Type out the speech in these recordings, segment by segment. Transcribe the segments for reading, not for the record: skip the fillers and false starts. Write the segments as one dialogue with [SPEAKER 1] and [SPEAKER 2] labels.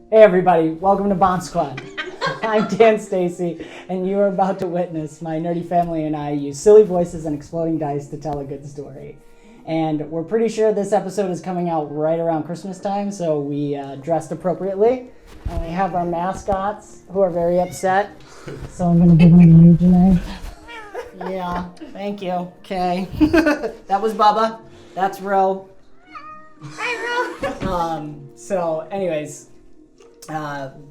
[SPEAKER 1] Hey everybody, welcome to BombSquad. I'm Dan Stacy, and you are about to witness my nerdy family and I use silly voices and exploding dice to tell a good story. And we're pretty sure this episode is coming out right around Christmas time, so we dressed appropriately. And we have our mascots, who are very upset. So I'm going to give them to you, Janae. Yeah, thank you. Okay. That was Bubba. That's Ro.
[SPEAKER 2] Hi, Ro.
[SPEAKER 1] So anyways,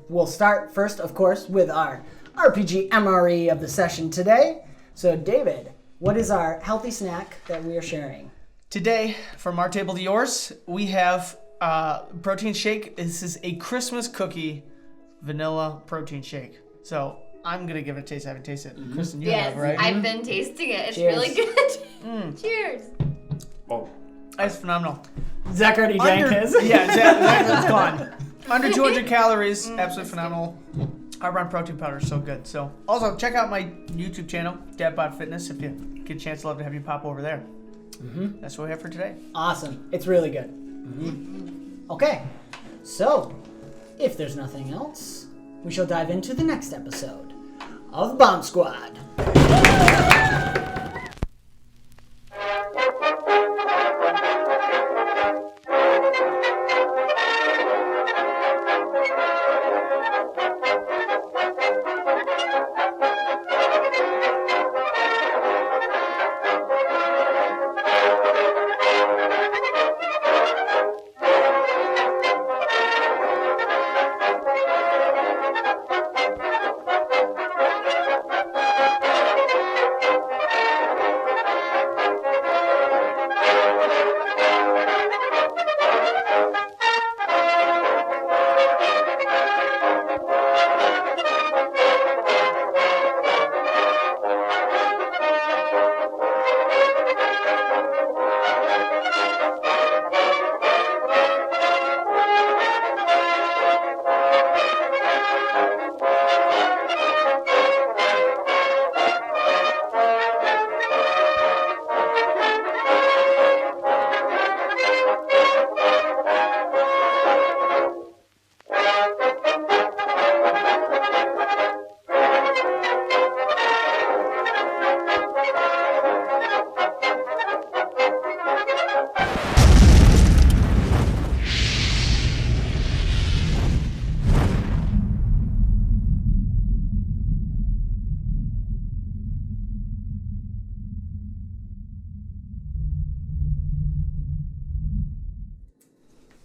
[SPEAKER 1] we'll start first, of course, with our RPG MRE of the session today. So David, what is our healthy snack that we are sharing?
[SPEAKER 3] Today, from our table to yours, we have protein shake. This is a Christmas cookie vanilla protein shake. So I'm going to give it a taste. I haven't tasted it. Kristen, you have, right?
[SPEAKER 2] I've been tasting it. It's
[SPEAKER 1] Cheers.
[SPEAKER 2] really good. Cheers.
[SPEAKER 4] Oh,
[SPEAKER 3] It's phenomenal.
[SPEAKER 1] Zach already drank his.
[SPEAKER 3] Yeah, that's gone. Under 200 calories, absolutely phenomenal. Our run protein powder is so good. So also check out my YouTube channel, Dadbot Fitness, if you get a chance. I'd love to have you pop over there. That's what we have for today.
[SPEAKER 1] Awesome. It's really good. Okay, so if there's nothing else, we shall dive into the next episode of BombSquad.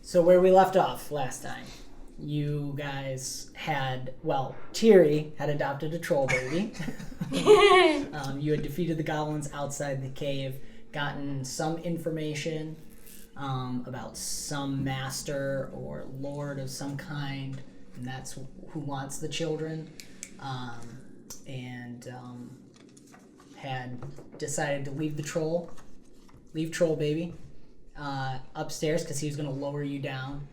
[SPEAKER 1] So where we left off last time, you guys had, Thierry had adopted a troll baby. You had defeated the goblins outside the cave, gotten some information about some master or lord of some kind, and that's who wants the children, and had decided to leave troll baby upstairs because he was going to lower you down.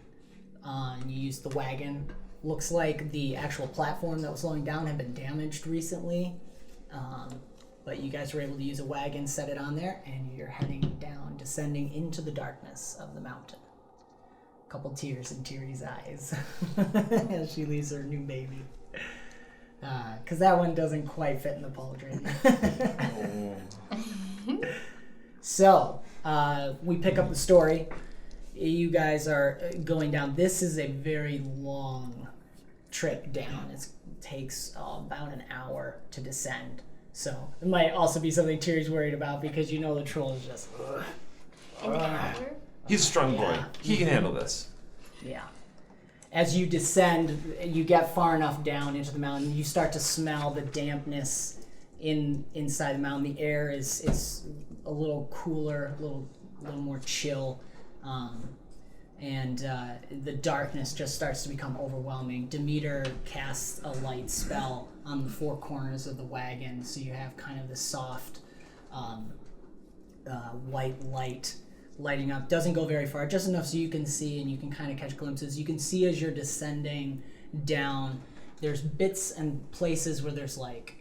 [SPEAKER 1] You used the wagon. Looks like the actual platform that was slowing down had been damaged recently, but you guys were able to use a wagon, set it on there, and you're heading down, descending into the darkness of the mountain. A couple tears in Thierry's eyes as she leaves her new baby. Because that one doesn't quite fit in the pauldron. So, we pick up the story. You guys are going down. This is a very long trip down. It takes about an hour to descend. So, it might also be something Thierry's worried about because you know the troll is just...
[SPEAKER 2] An hour?
[SPEAKER 4] he's a strong boy. He can handle this.
[SPEAKER 1] Yeah. As you descend, you get far enough down into the mountain, you start to smell the dampness inside the mountain. The air is a little cooler, a little more chill, and the darkness just starts to become overwhelming. Demeter casts a light spell on the four corners of the wagon, so you have kind of this soft white light lighting up. Doesn't go very far, just enough so you can see and you can kind of catch glimpses. You can see as you're descending down, there's bits and places where there's like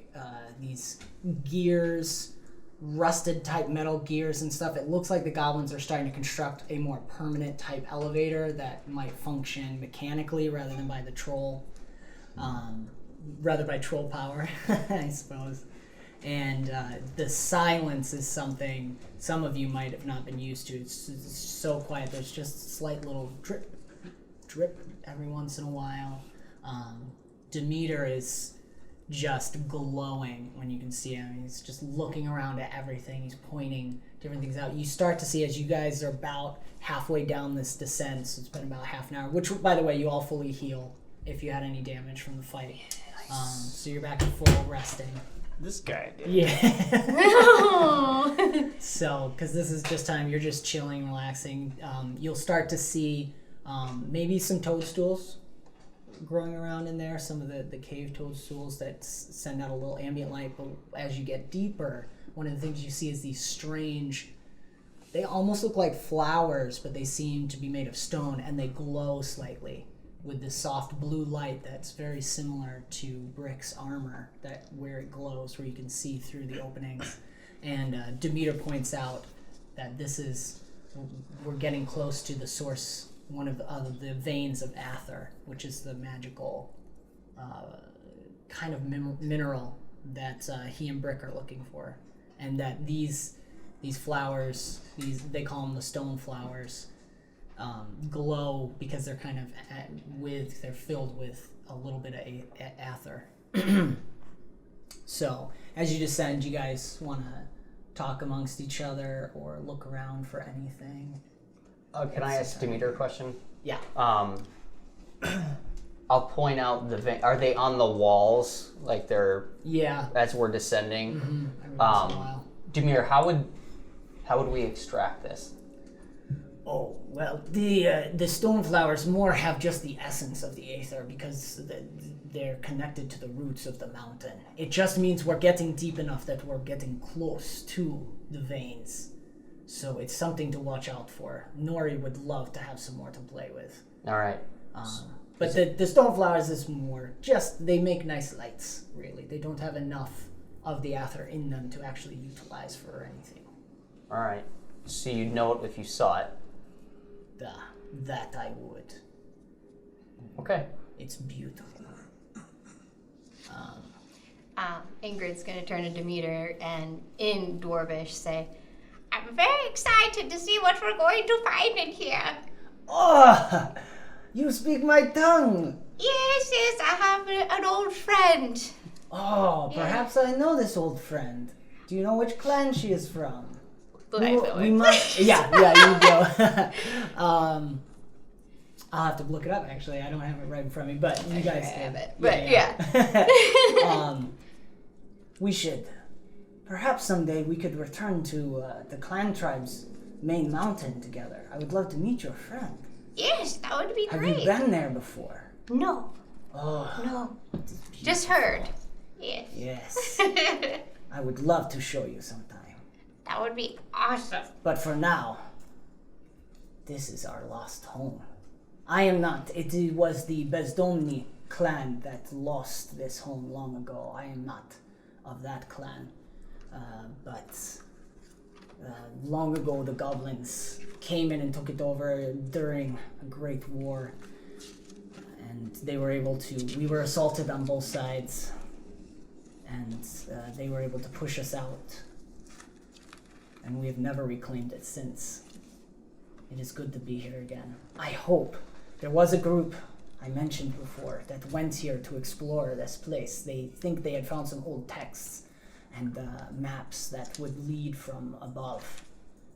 [SPEAKER 1] these gears rusted type metal gears and stuff. It looks like the goblins are starting to construct a more permanent type elevator that might function mechanically rather than by the troll, rather by troll power, I suppose. And the silence is something some of you might have not been used to. It's so quiet. There's just slight little drip, drip every once in a while. Demeter is just glowing when you can see him. He's just looking around at everything. He's pointing different things out. You start to see as you guys are about halfway down this descent, so it's been about half an hour, which, by the way, you all fully heal if you had any damage from the fight. So you're back to full resting.
[SPEAKER 5] This guy did.
[SPEAKER 1] Yeah.
[SPEAKER 2] No.
[SPEAKER 1] So, because this is just time, you're just chilling, relaxing. You'll start to see maybe some toadstools growing around in there, some of the cave toadstools that send out a little ambient light. But as you get deeper, one of the things you see is these strange, they almost look like flowers, but they seem to be made of stone, and they glow slightly with this soft blue light that's very similar to Brick's armor, that where it glows, where you can see through the openings. And Demeter points out that we're getting close to the source, one of the veins of Aether, which is the magical kind of mineral that he and Brick are looking for. And that these flowers, they call them the stone flowers, glow because they're kind of they're filled with a little bit of Aether. So as you descend, you guys want to talk amongst each other or look around for anything?
[SPEAKER 5] Can I ask Demeter a question?
[SPEAKER 1] Yeah.
[SPEAKER 5] I'll point out are they on the walls? Like they're as we're descending?
[SPEAKER 1] Mm-hmm. Every once in a while.
[SPEAKER 5] Demeter, how would we extract this?
[SPEAKER 1] Oh, well, the stone flowers more have just the essence of the Aether because they're connected to the roots of the mountain. It just means we're getting deep enough that we're getting close to the veins. So it's something to watch out for. Nori would love to have some more to play with.
[SPEAKER 5] All right.
[SPEAKER 1] But the stone flowers is more just, they make nice lights, really. They don't have enough of the Aether in them to actually utilize for anything.
[SPEAKER 5] All right. So you'd know it if you saw it.
[SPEAKER 1] That I would.
[SPEAKER 5] Okay.
[SPEAKER 1] It's beautiful.
[SPEAKER 2] Ingrid's gonna turn to Demeter and in Dwarvish say, I'm very excited to see what we're going to find in here.
[SPEAKER 1] Oh, you speak my tongue.
[SPEAKER 2] Yes, I have an old friend.
[SPEAKER 1] Oh, perhaps I know this old friend. Do you know which clan she is from?
[SPEAKER 2] We
[SPEAKER 1] must. Yeah, you go. I'll have to look it up. Actually, I don't have it right in front of me, but you guys
[SPEAKER 2] have
[SPEAKER 1] can.
[SPEAKER 2] it. But yeah.
[SPEAKER 1] We should. Perhaps someday we could return to the clan tribe's main mountain together. I would love to meet your friend.
[SPEAKER 2] Yes, that would be
[SPEAKER 1] Have
[SPEAKER 2] great.
[SPEAKER 1] you been there before?
[SPEAKER 2] No.
[SPEAKER 1] Oh,
[SPEAKER 2] No. Just heard. Yes.
[SPEAKER 1] yes. I would love to show you sometime.
[SPEAKER 2] That would be awesome.
[SPEAKER 1] But for now, this is our lost home. I am not. It was the Bezdomni clan that lost this home long ago. I am not of that clan. But long ago, the goblins came in and took it over during a great war. And they were able to... We were assaulted on both sides. And they were able to push us out. And we have never reclaimed it since. It is good to be here again. I hope. There was a group I mentioned before that went here to explore this place. They think they had found some old texts and maps that would lead from above,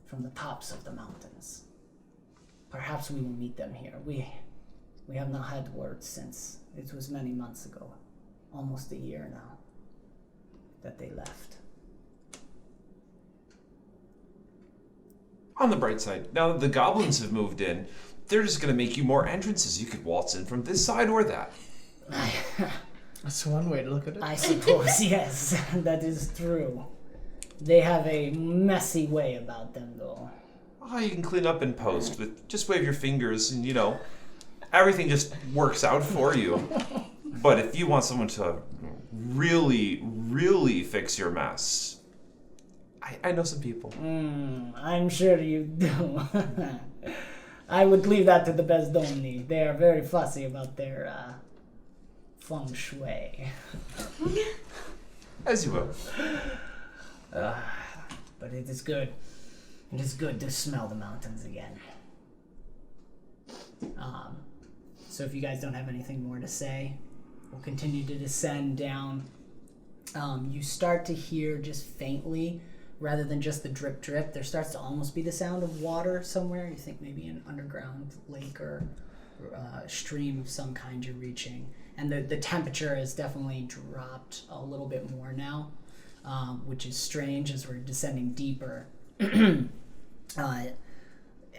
[SPEAKER 1] from the tops of the mountains. Perhaps we will meet them here. We have not had word since. It was many months ago, almost a year now, that they left.
[SPEAKER 4] On the bright side, now that the goblins have moved in, they're just going to make you more entrances. You could waltz in from this side or that.
[SPEAKER 3] That's one way to look at it.
[SPEAKER 1] I suppose, yes, that is true. They have a messy way about them, though.
[SPEAKER 4] Oh, you can clean up in post, but just wave your fingers and, everything just works out for you. But if you want someone to really, really fix your mess, I know some people.
[SPEAKER 1] I'm sure you do. I would leave that to the Bezdoni. They are very fussy about their feng shui.
[SPEAKER 4] As you will.
[SPEAKER 1] But it is good. It is good to smell the mountains again. So if you guys don't have anything more to say, we'll continue to descend down. You start to hear just faintly, rather than just the drip drip, there starts to almost be the sound of water somewhere. You think maybe an underground lake or stream of some kind you're reaching. And the temperature has definitely dropped a little bit more now, which is strange as we're descending deeper.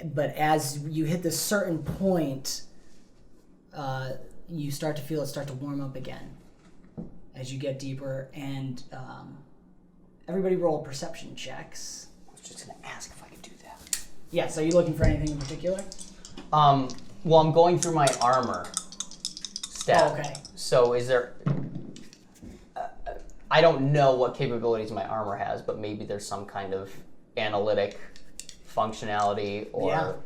[SPEAKER 1] But as you hit this certain point, you start to feel it start to warm up again as you get deeper. And everybody roll perception checks.
[SPEAKER 5] I was just going to ask if I could do that.
[SPEAKER 1] Yeah, so are you looking for anything in particular?
[SPEAKER 5] Well, I'm going through my armor stat.
[SPEAKER 1] Oh, okay.
[SPEAKER 5] So is there... I don't know what capabilities my armor has, but maybe there's some kind of analytic functionality or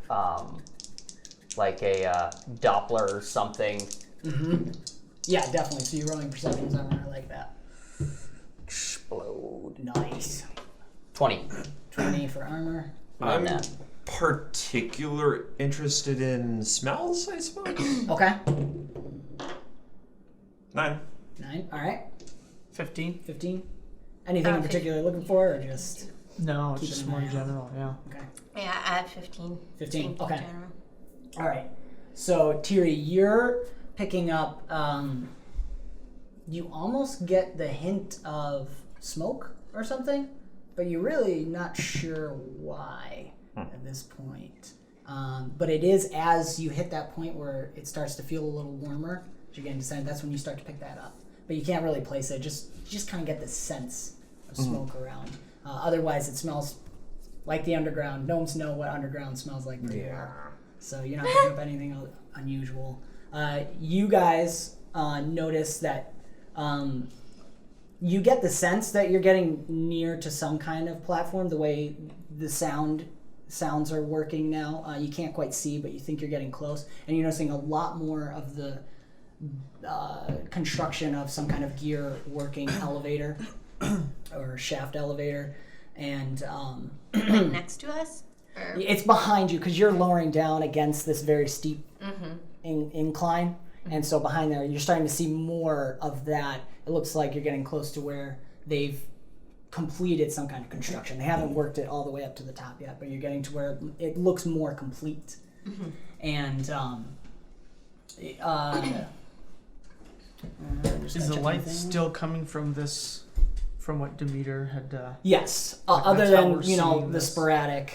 [SPEAKER 5] like a Doppler or something.
[SPEAKER 1] Mm-hmm. Yeah, definitely. So you're rolling perceptions armor like that.
[SPEAKER 5] Explode.
[SPEAKER 1] Nice.
[SPEAKER 5] 20.
[SPEAKER 1] 20 for armor.
[SPEAKER 5] On
[SPEAKER 4] I'm
[SPEAKER 5] that.
[SPEAKER 4] particular interested in smells, I suppose.
[SPEAKER 1] Okay.
[SPEAKER 4] 9.
[SPEAKER 1] 9. All right.
[SPEAKER 3] 15.
[SPEAKER 1] 15. Anything in particular you're looking for, or just...
[SPEAKER 3] No, it's
[SPEAKER 1] Keep
[SPEAKER 3] just
[SPEAKER 1] it in
[SPEAKER 3] more
[SPEAKER 1] mind.
[SPEAKER 3] general, yeah.
[SPEAKER 1] Okay.
[SPEAKER 2] Yeah, I have 15.
[SPEAKER 1] 15,
[SPEAKER 2] Same thing,
[SPEAKER 1] okay.
[SPEAKER 2] general.
[SPEAKER 1] All right. So, Tiri, you're picking up... you almost get the hint of smoke or something, but you're really not sure why at this point. But it is as you hit that point where it starts to feel a little warmer, as you're getting descended, that's when you start to pick that up. But you can't really place it. Just kind of get this sense of smoke around. Otherwise, it smells like the underground. Gnomes know what underground smells like pretty well. So you're not picking up anything unusual. You guys notice that you get the sense that you're getting near to some kind of platform, the way the sounds are working now. You can't quite see, but you think you're getting close. And you're noticing a lot more of the construction of some kind of gear working elevator or shaft elevator. And
[SPEAKER 2] Like next to us? Or?
[SPEAKER 1] it's behind you because you're lowering down against this very steep incline. And so behind there, you're starting to see more of that. It looks like you're getting close to where they've completed some kind of construction. They haven't worked it all the way up to the top yet, but you're getting to where it looks more complete. And
[SPEAKER 3] Is the light still coming from this, from what Demeter had...
[SPEAKER 1] Yes,
[SPEAKER 3] Like
[SPEAKER 1] other
[SPEAKER 3] that's how
[SPEAKER 1] than,
[SPEAKER 3] we're
[SPEAKER 1] you know,
[SPEAKER 3] seeing
[SPEAKER 1] the
[SPEAKER 3] this.
[SPEAKER 1] sporadic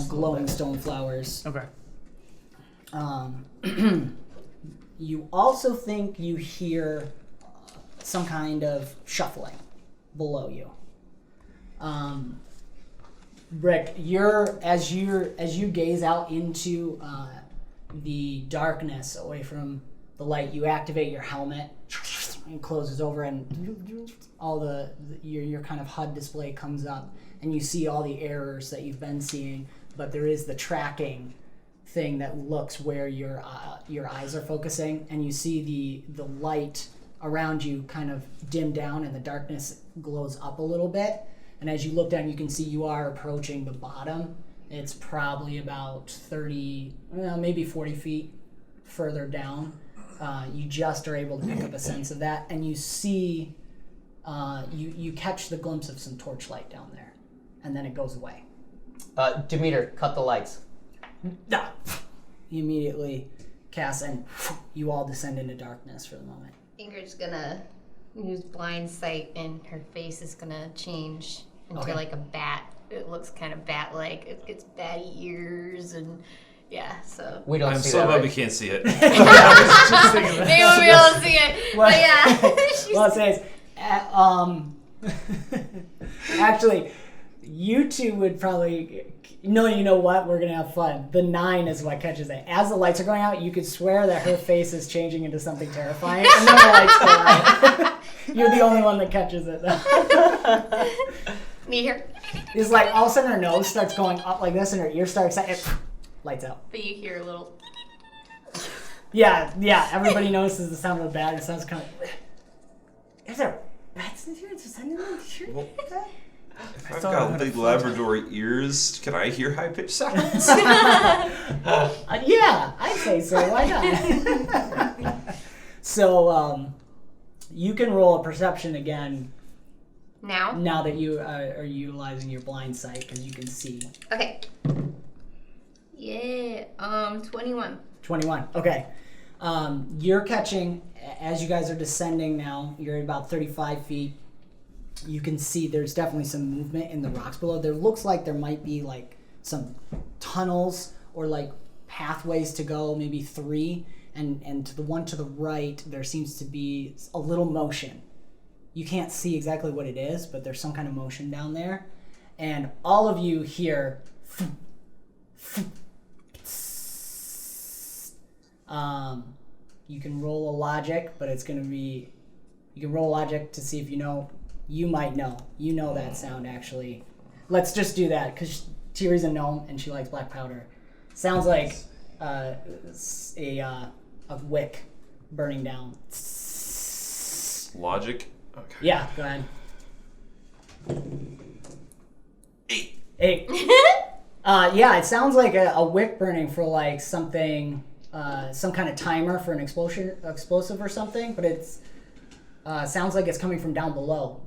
[SPEAKER 1] glowing stone flowers.
[SPEAKER 3] Okay.
[SPEAKER 1] You also think you hear some kind of shuffling below you. Rick, as you gaze out into the darkness away from the light, you activate your helmet and closes over, and all your kind of HUD display comes up, and you see all the errors that you've been seeing, but there is the tracking thing that looks where your eyes are focusing, and you see the light around you kind of dim down, and the darkness glows up a little bit. And as you look down, you can see you are approaching the bottom. It's probably about 30, maybe 40 feet further down. You just are able to pick up a sense of that, and you see, you catch the glimpse of some torchlight down there, and then it goes away.
[SPEAKER 5] Demeter, cut the lights.
[SPEAKER 1] Ah! He immediately casts, and you all descend into darkness for the moment.
[SPEAKER 2] Ingrid's gonna use blind sight, and her face is gonna change into like a bat. It looks kind of bat-like. It gets batty ears, and yeah, so.
[SPEAKER 5] We don't
[SPEAKER 4] I'm
[SPEAKER 5] see
[SPEAKER 4] so
[SPEAKER 5] that,
[SPEAKER 4] glad
[SPEAKER 5] right?
[SPEAKER 4] we can't see it.
[SPEAKER 2] They won't be able to see it.
[SPEAKER 1] Well,
[SPEAKER 2] But yeah. She's-
[SPEAKER 1] well, it says, actually, you two would probably, no, you know what? We're going to have fun. The 9 is what catches it. As the lights are going out, you could swear that her face is changing into something terrifying, and then the lights go out. You're the only one that catches it.
[SPEAKER 2] You hear,
[SPEAKER 1] It's like all of a sudden her nose starts going up like this and her ear starts it lights out.
[SPEAKER 2] but you hear a little.
[SPEAKER 1] Yeah, everybody notices the sound of a bat. It sounds kind of. Is there bats in here? Is there anything in
[SPEAKER 4] Well,
[SPEAKER 1] here?
[SPEAKER 4] if I've got big Labrador ears, can I hear high-pitched sounds?
[SPEAKER 1] Yeah, I'd say so. Why not? So, you can roll a perception again
[SPEAKER 2] Now?
[SPEAKER 1] that you are utilizing your blind sight because you can see.
[SPEAKER 2] Okay. Yeah, 21.
[SPEAKER 1] 21. Okay. You're catching, as you guys are descending now, you're at about 35 feet. You can see there's definitely some movement in the rocks below. There looks like there might be like some tunnels or like pathways to go, maybe 3. And to the one to the right, there seems to be a little motion. You can't see exactly what it is, but there's some kind of motion down there. And all of you hear you can roll a logic, but it's going to be, you can roll logic to see if you know, you might know. You know that sound, actually. Let's just do that, because Tiri's a gnome, and she likes black powder. Sounds like a wick burning down.
[SPEAKER 4] Logic? Okay.
[SPEAKER 1] Yeah, go ahead.
[SPEAKER 4] 8.
[SPEAKER 1] Yeah, it sounds like a wick burning for like something, some kind of timer for an explosive or something, but it's sounds like it's coming from down below.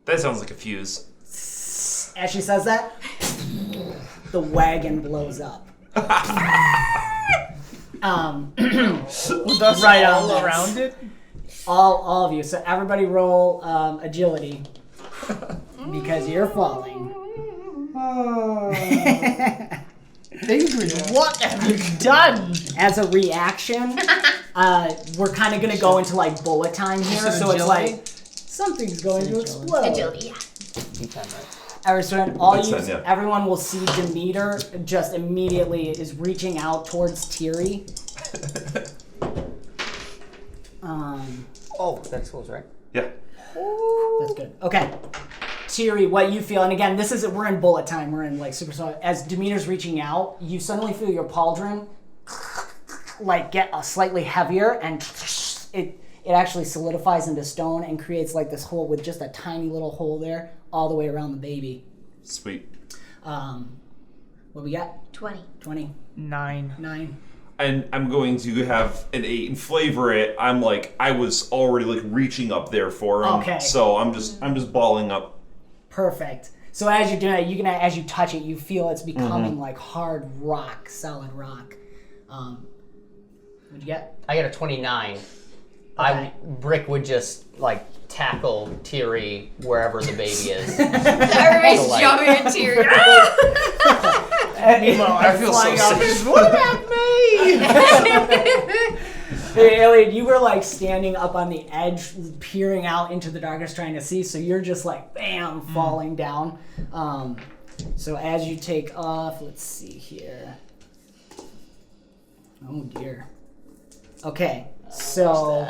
[SPEAKER 4] That sounds like a fuse.
[SPEAKER 1] As she says that, the wagon blows up.
[SPEAKER 3] With us
[SPEAKER 1] Right
[SPEAKER 3] all
[SPEAKER 1] on
[SPEAKER 3] around it.
[SPEAKER 1] All of you. So everybody roll agility because you're falling.
[SPEAKER 3] Ingrid, what have you done?
[SPEAKER 1] As a reaction, we're kind of gonna go into like bullet time here,
[SPEAKER 3] Is it
[SPEAKER 1] so it's
[SPEAKER 3] agility?
[SPEAKER 1] like something's going to explode.
[SPEAKER 2] Agility, yeah.
[SPEAKER 5] D10, right?
[SPEAKER 4] That's it, yeah.
[SPEAKER 1] Everyone will see Demeter just immediately is reaching out towards Tiri.
[SPEAKER 5] Oh, that close, right?
[SPEAKER 4] Yeah.
[SPEAKER 1] That's good. Okay. Tiri, what you feel, and again, we're in bullet time, we're in like super slow. As Demeter's reaching out, you suddenly feel your pauldron like get slightly heavier, and it actually solidifies into stone and creates like this hole with just a tiny little hole there all the way around the baby.
[SPEAKER 4] Sweet.
[SPEAKER 1] What we got?
[SPEAKER 2] 20.
[SPEAKER 1] 20,
[SPEAKER 3] 9.
[SPEAKER 1] 9.
[SPEAKER 4] And I'm going to have an 8 and flavor it. I'm like, I was already like reaching up there for him.
[SPEAKER 1] Okay.
[SPEAKER 4] So I'm just balling up.
[SPEAKER 1] Perfect. So as you're doing it, you can, as you touch it, you feel it's becoming like hard rock, solid rock. What'd you get?
[SPEAKER 5] I got a 29.
[SPEAKER 1] Okay.
[SPEAKER 5] Brick would just like tackle Tiri wherever the baby is.
[SPEAKER 2] Everybody's
[SPEAKER 5] So, like-
[SPEAKER 2] jumping at Tyrion.
[SPEAKER 1] Meanwhile,
[SPEAKER 4] I feel so sick.
[SPEAKER 3] What about me?
[SPEAKER 1] Hey, Elliot, you were like standing up on the edge, peering out into the darkness, trying to see. So you're just like, bam, falling down. So as you take off, let's see here. Oh dear. Okay, so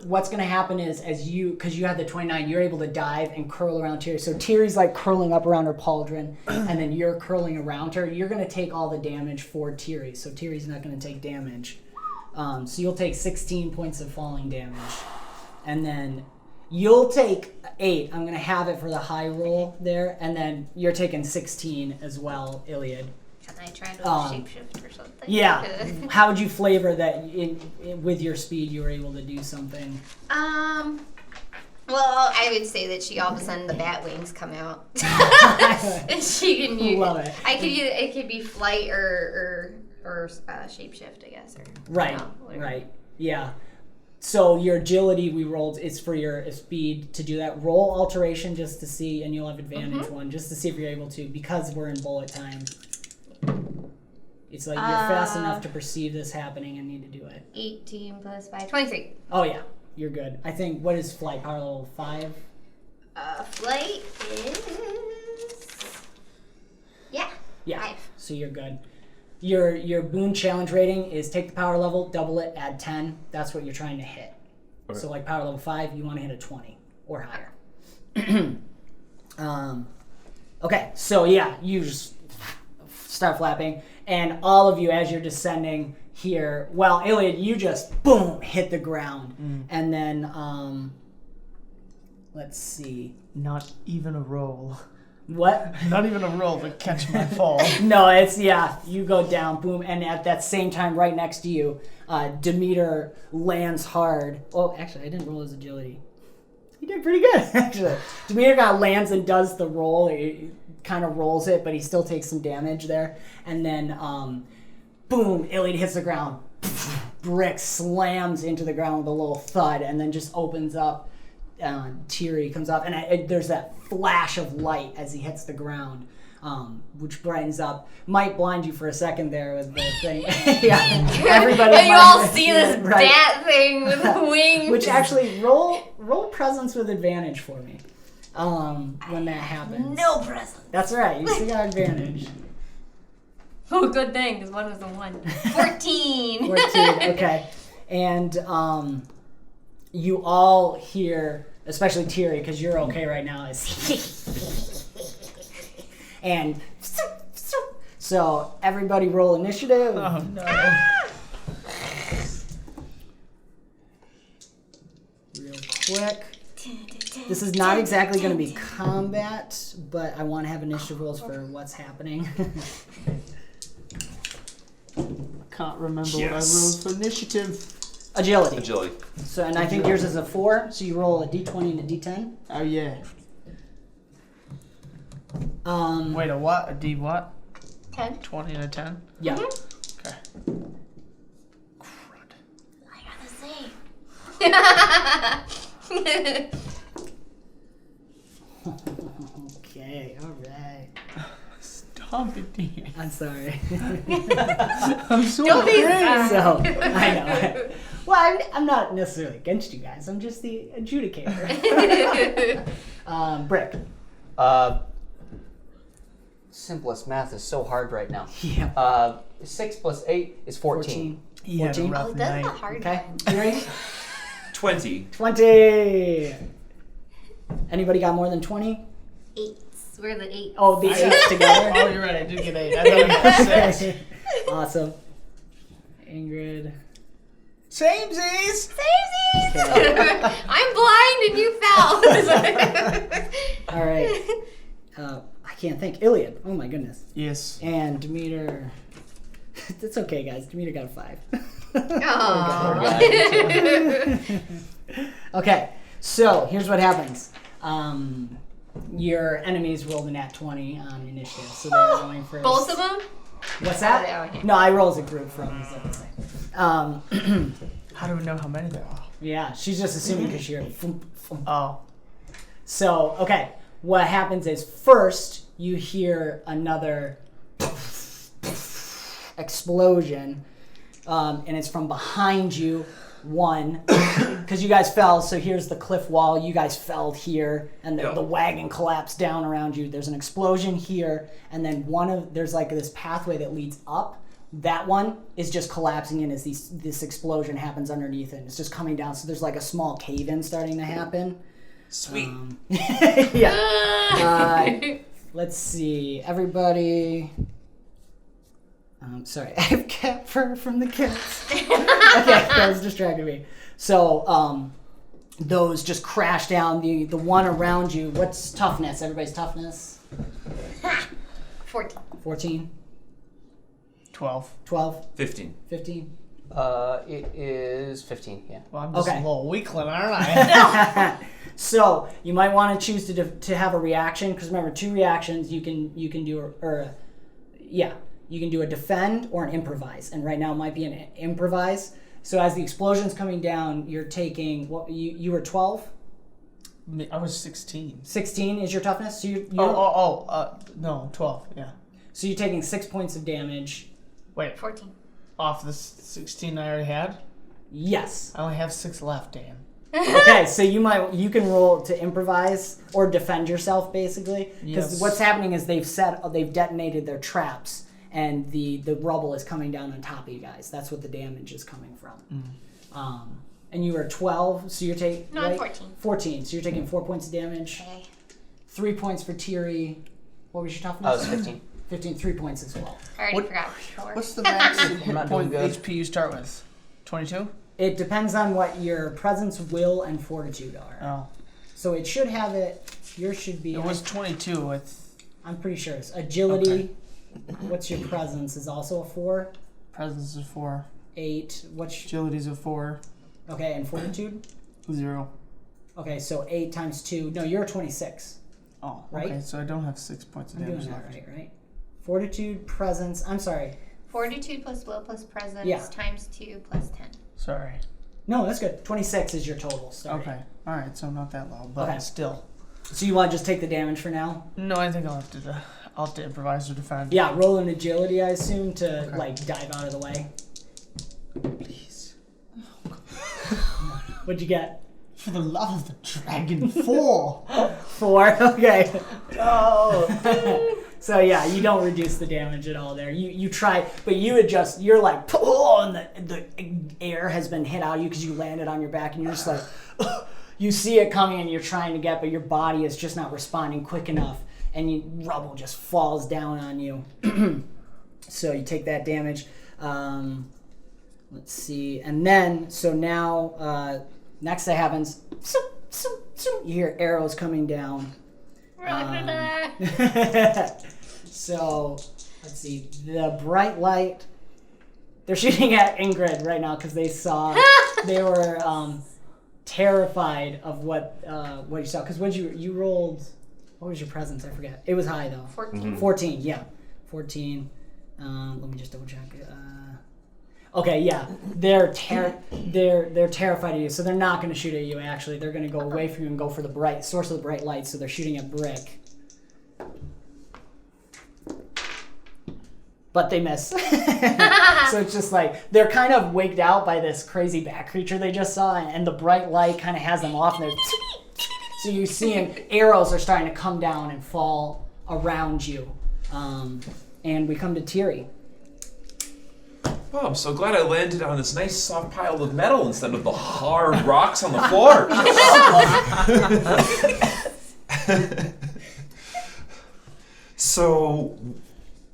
[SPEAKER 1] what's gonna happen is because you had the 29, you're able to dive and curl around Tiri. So Tiri's like curling up around her pauldron, and then you're curling around her. You're gonna take all the damage for Tiri, so Tiri's not gonna take damage. So you'll take 16 points of falling damage, and then you'll take 8. I'm gonna have it for the high roll there, and then you're taking 16 as well, Iliad.
[SPEAKER 2] Can I try to shapeshift or something?
[SPEAKER 1] Yeah. How would you flavor that with your speed you were able to do something?
[SPEAKER 2] Well, I would say that she all of a sudden the bat wings come out, and she can use.
[SPEAKER 1] Love it.
[SPEAKER 2] It could be flight or shapeshift, I guess. Or,
[SPEAKER 1] Right.
[SPEAKER 2] whatever.
[SPEAKER 1] Right. Yeah. So your agility we rolled is for your speed to do that. Roll alteration just to see, and you'll have advantage one just to see if you're able to, because we're in bullet time. It's like you're fast enough to perceive this happening and need to do it.
[SPEAKER 2] 18 plus 5, 23.
[SPEAKER 1] Oh yeah, you're good. I think, what is flight power level 5?
[SPEAKER 2] Flight is... Yeah.
[SPEAKER 1] Yeah.
[SPEAKER 2] 5.
[SPEAKER 1] So you're good. your boon challenge rating is take the power level, double it, add 10. That's what you're trying to hit.
[SPEAKER 4] Okay.
[SPEAKER 1] So like power level 5, you want to hit a 20 or higher. Okay, so yeah, you just start flapping, and all of you, as you're descending here, well, Iliad, you just boom hit the ground, and then let's see,
[SPEAKER 3] Not even a roll.
[SPEAKER 1] what?
[SPEAKER 3] Not even a roll to catch my fall.
[SPEAKER 1] No, it's you go down, boom, and at that same time, right next to you, Demeter lands hard. Oh, actually, I didn't roll his agility. He did pretty good, actually. Demeter lands and does the roll. He kind of rolls it, but he still takes some damage there. And then, boom, Iliad hits the ground. Brick slams into the ground with a little thud, and then just opens up. Tiri comes up, and there's that flash of light as he hits the ground, which brightens up. Might blind you for a second there with the thing. Yeah, everybody.
[SPEAKER 2] And you all see this bat thing with wings.
[SPEAKER 1] Which actually roll presence with advantage for me. When that happens.
[SPEAKER 2] No present.
[SPEAKER 1] That's right. You still got advantage.
[SPEAKER 2] Oh, good thing, because one was a 1. 14.
[SPEAKER 1] 14. Okay, and you all hear, especially Tiri, because you're okay right now, is and so everybody roll initiative.
[SPEAKER 3] Oh no.
[SPEAKER 1] Real quick. This is not exactly going to be combat, but I want to have initiative rolls for what's happening.
[SPEAKER 3] Can't remember what I
[SPEAKER 4] Yes.
[SPEAKER 3] rolled for initiative.
[SPEAKER 1] Agility.
[SPEAKER 4] Agility.
[SPEAKER 1] So, and I think yours is a 4, so you roll a d20 and a d10.
[SPEAKER 3] Oh yeah. Wait, a what? A D what?
[SPEAKER 2] 10.
[SPEAKER 3] 20 and a 10?
[SPEAKER 1] Yeah.
[SPEAKER 3] Okay. Crud.
[SPEAKER 2] I got the same.
[SPEAKER 1] Okay, alright.
[SPEAKER 3] Stop it, Dean.
[SPEAKER 1] I'm sorry.
[SPEAKER 3] I'm so
[SPEAKER 2] Don't be
[SPEAKER 3] afraid.
[SPEAKER 1] So, I know. Well, I'm not necessarily against you guys. I'm just the adjudicator. Brick.
[SPEAKER 5] Simplest math is so hard right now.
[SPEAKER 1] Yeah.
[SPEAKER 5] 6 plus 8 is 14.
[SPEAKER 3] He had a
[SPEAKER 1] 14.
[SPEAKER 3] rough
[SPEAKER 2] Oh, that's
[SPEAKER 3] night.
[SPEAKER 2] the hard
[SPEAKER 1] Okay.
[SPEAKER 2] one.
[SPEAKER 1] Tiri?
[SPEAKER 4] 20.
[SPEAKER 1] 20. Anybody got more than 20?
[SPEAKER 2] 8. We're the 8.
[SPEAKER 1] Oh, the 8s together?
[SPEAKER 3] Oh, you're right. I did get 8. I thought I got 6.
[SPEAKER 1] Awesome. Ingrid.
[SPEAKER 3] Samesies!
[SPEAKER 1] Okay.
[SPEAKER 2] I'm blind and you fell.
[SPEAKER 1] All right. I can't think. Iliad. Oh my goodness.
[SPEAKER 3] Yes.
[SPEAKER 1] And Demeter. It's okay, guys. Demeter got a 5.
[SPEAKER 2] Aww.
[SPEAKER 1] Okay. So here's what happens. Your enemies rolled a nat 20 on initiative, so they're going first.
[SPEAKER 2] Both of them?
[SPEAKER 1] What's that?
[SPEAKER 2] Oh, okay.
[SPEAKER 1] No, I roll as a group from.
[SPEAKER 3] How do we know how many there are?
[SPEAKER 1] Yeah, she's just assuming because you're.
[SPEAKER 3] Oh.
[SPEAKER 1] So, okay, what happens is first you hear another explosion, and it's from behind you. One, because you guys fell, so here's the cliff wall. You guys fell here, and the wagon collapsed down around you. There's an explosion here, and then there's like this pathway that leads up. That one is just collapsing in as this explosion happens underneath it. And it's just coming down, so there's like a small cave-in starting to happen.
[SPEAKER 4] Sweet.
[SPEAKER 1] Yeah. Let's see. Everybody. Sorry, I have cat fur from the cats. Okay, that was distracting me. So, those just crash down. The one around you. What's toughness? Everybody's toughness.
[SPEAKER 2] 14.
[SPEAKER 1] 14.
[SPEAKER 3] 12.
[SPEAKER 1] 12.
[SPEAKER 4] 15.
[SPEAKER 1] 15.
[SPEAKER 5] It is 15, yeah.
[SPEAKER 3] Well, I'm just
[SPEAKER 1] Okay.
[SPEAKER 3] a little weakling, aren't I?
[SPEAKER 1] So you might want to choose to have a reaction, because remember, 2 reactions you can do, you can do a defend or an improvise, and right now it might be an improvise. So as the explosion's coming down, you're taking what you were 12.
[SPEAKER 3] I was 16.
[SPEAKER 1] 16 is your toughness. So
[SPEAKER 3] No, 12, yeah.
[SPEAKER 1] So you're taking 6 points of damage.
[SPEAKER 3] Wait,
[SPEAKER 2] 14.
[SPEAKER 3] off the 16 I already had?
[SPEAKER 1] Yes.
[SPEAKER 3] I only have 6 left, Dan.
[SPEAKER 1] Okay, so you can roll to improvise or defend yourself, basically, because
[SPEAKER 3] Yes.
[SPEAKER 1] what's happening is they've detonated their traps, and the rubble is coming down on top of you guys. That's what the damage is coming from. And you are 12, so you're taking...
[SPEAKER 2] No, I'm 14.
[SPEAKER 1] 14, so you're taking 4 points of damage.
[SPEAKER 2] Okay.
[SPEAKER 1] 3 points for Tiri. What was your toughness?
[SPEAKER 5] I was 15.
[SPEAKER 1] 15, 3 points as well.
[SPEAKER 2] I already forgot.
[SPEAKER 3] What's the max
[SPEAKER 5] not
[SPEAKER 3] point
[SPEAKER 5] doing good.
[SPEAKER 3] HP you start with? 22?
[SPEAKER 1] It depends on what your presence, will, and fortitude are.
[SPEAKER 3] Oh.
[SPEAKER 1] So it should have it... Yours should be...
[SPEAKER 3] It was 22 with...
[SPEAKER 1] I'm pretty sure it's agility.
[SPEAKER 3] Okay.
[SPEAKER 1] What's your presence? Is also a 4.
[SPEAKER 3] Presence is 4.
[SPEAKER 1] 8. What's...
[SPEAKER 3] Agility's a 4.
[SPEAKER 1] Okay, and fortitude?
[SPEAKER 3] 0.
[SPEAKER 1] Okay, so 8 times 2. No, you're a 26.
[SPEAKER 3] Oh,
[SPEAKER 1] Right?
[SPEAKER 3] okay, so I don't have 6 points of
[SPEAKER 1] I'm
[SPEAKER 3] damage
[SPEAKER 1] doing that
[SPEAKER 3] left.
[SPEAKER 1] right? Fortitude, presence... I'm sorry.
[SPEAKER 2] Fortitude plus will plus presence
[SPEAKER 1] Yeah.
[SPEAKER 2] times 2 plus 10.
[SPEAKER 3] Sorry.
[SPEAKER 1] No, that's good. 26 is your total starting.
[SPEAKER 3] Okay. Alright, so not that low, but
[SPEAKER 1] Okay.
[SPEAKER 3] still.
[SPEAKER 1] So you want to just take the damage for now?
[SPEAKER 3] No, I think I'll have to improvise or defend.
[SPEAKER 1] Yeah, roll an agility, I assume, to
[SPEAKER 3] Okay.
[SPEAKER 1] like dive out of the way.
[SPEAKER 3] Please.
[SPEAKER 1] What'd you get?
[SPEAKER 3] For the love of the dragon, 4!
[SPEAKER 1] 4. Okay.
[SPEAKER 3] Oh!
[SPEAKER 1] So yeah, you don't reduce the damage at all there. You try, but you adjust. You're like, oh, and the air has been hit out of you because you landed on your back, and you're just like, you see it coming, and you're trying to get, but your body is just not responding quick enough, and rubble just falls down on you. So you take that damage. Let's see, and then so now next that happens, you hear arrows coming down. So, let's see. The bright light. They're shooting at Ingrid right now because they saw. They were terrified of what you saw. Because you rolled. What was your presence? I forget. It was high though.
[SPEAKER 2] 14.
[SPEAKER 1] 14. Yeah, 14. Let me just double check. Okay, yeah. They're terrified of you, so they're not going to shoot at you. Actually, they're going to go away from you and go for the bright source of the bright light. So they're shooting at Brick. But they miss. So it's just like, they're kind of wigged out by this crazy bat creature they just saw, and the bright light kind of has them off. And so you see arrows are starting to come down and fall around you. And we come to Tiri.
[SPEAKER 4] Oh, I'm so glad I landed on this nice soft pile of metal instead of the hard rocks on the floor. So,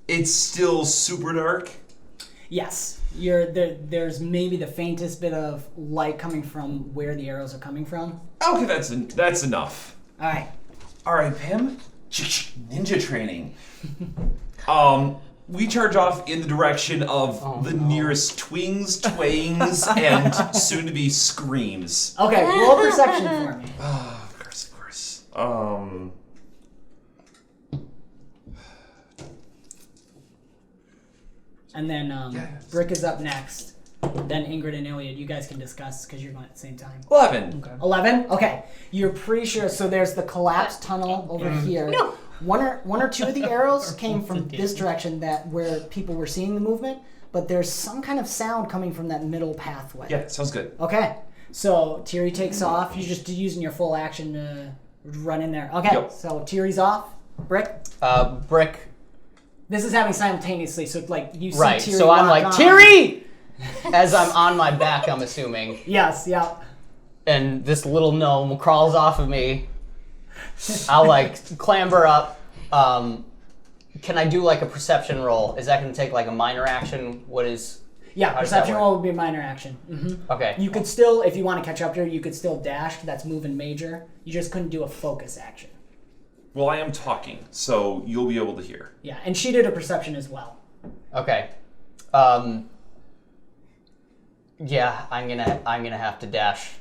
[SPEAKER 4] it's still super dark?
[SPEAKER 1] Yes, there's maybe the faintest bit of light coming from where the arrows are coming from.
[SPEAKER 4] Okay, that's enough.
[SPEAKER 1] All
[SPEAKER 4] Alright, Pim. Ninja training. We charge off in the direction of the nearest twings, twangs, and soon-to-be screams.
[SPEAKER 1] Okay, roll perception for me.
[SPEAKER 4] Of course.
[SPEAKER 1] And then Brick is up next. Then Ingrid and Iliad, you guys can discuss because you're going at the same time.
[SPEAKER 4] 11.
[SPEAKER 3] Okay.
[SPEAKER 1] 11? Okay. You're pretty sure. So there's the collapsed tunnel over here.
[SPEAKER 2] No.
[SPEAKER 1] One or two of the arrows came from this direction where people were seeing the movement, but there's some kind of sound coming from that middle pathway.
[SPEAKER 4] Yeah, sounds good.
[SPEAKER 1] Okay. So Tiri takes off. You're just using your full action to run in there. Okay.
[SPEAKER 4] Yep.
[SPEAKER 1] So Tiri's off. Brick.
[SPEAKER 5] Brick.
[SPEAKER 1] This is happening simultaneously. So like you see
[SPEAKER 5] Right.
[SPEAKER 1] Tiri
[SPEAKER 5] So I'm
[SPEAKER 1] lock
[SPEAKER 5] like,
[SPEAKER 1] on.
[SPEAKER 5] Tiri! As I'm on my back, I'm assuming.
[SPEAKER 1] Yes. Yeah.
[SPEAKER 5] And this little gnome crawls off of me. I'll like clamber up. Can I do like a perception roll? Is that going to take like a minor action? What is?
[SPEAKER 1] Yeah.
[SPEAKER 5] How does that
[SPEAKER 1] Perception
[SPEAKER 5] work?
[SPEAKER 1] roll would be a minor action. Mm-hmm.
[SPEAKER 5] Okay.
[SPEAKER 1] You could still, if you want to catch up to her, you could still dash. That's moving major. You just couldn't do a focus action.
[SPEAKER 4] Well, I am talking, so you'll be able to hear.
[SPEAKER 1] Yeah, and she did a perception as well.
[SPEAKER 5] Okay. Yeah, I'm gonna have to dash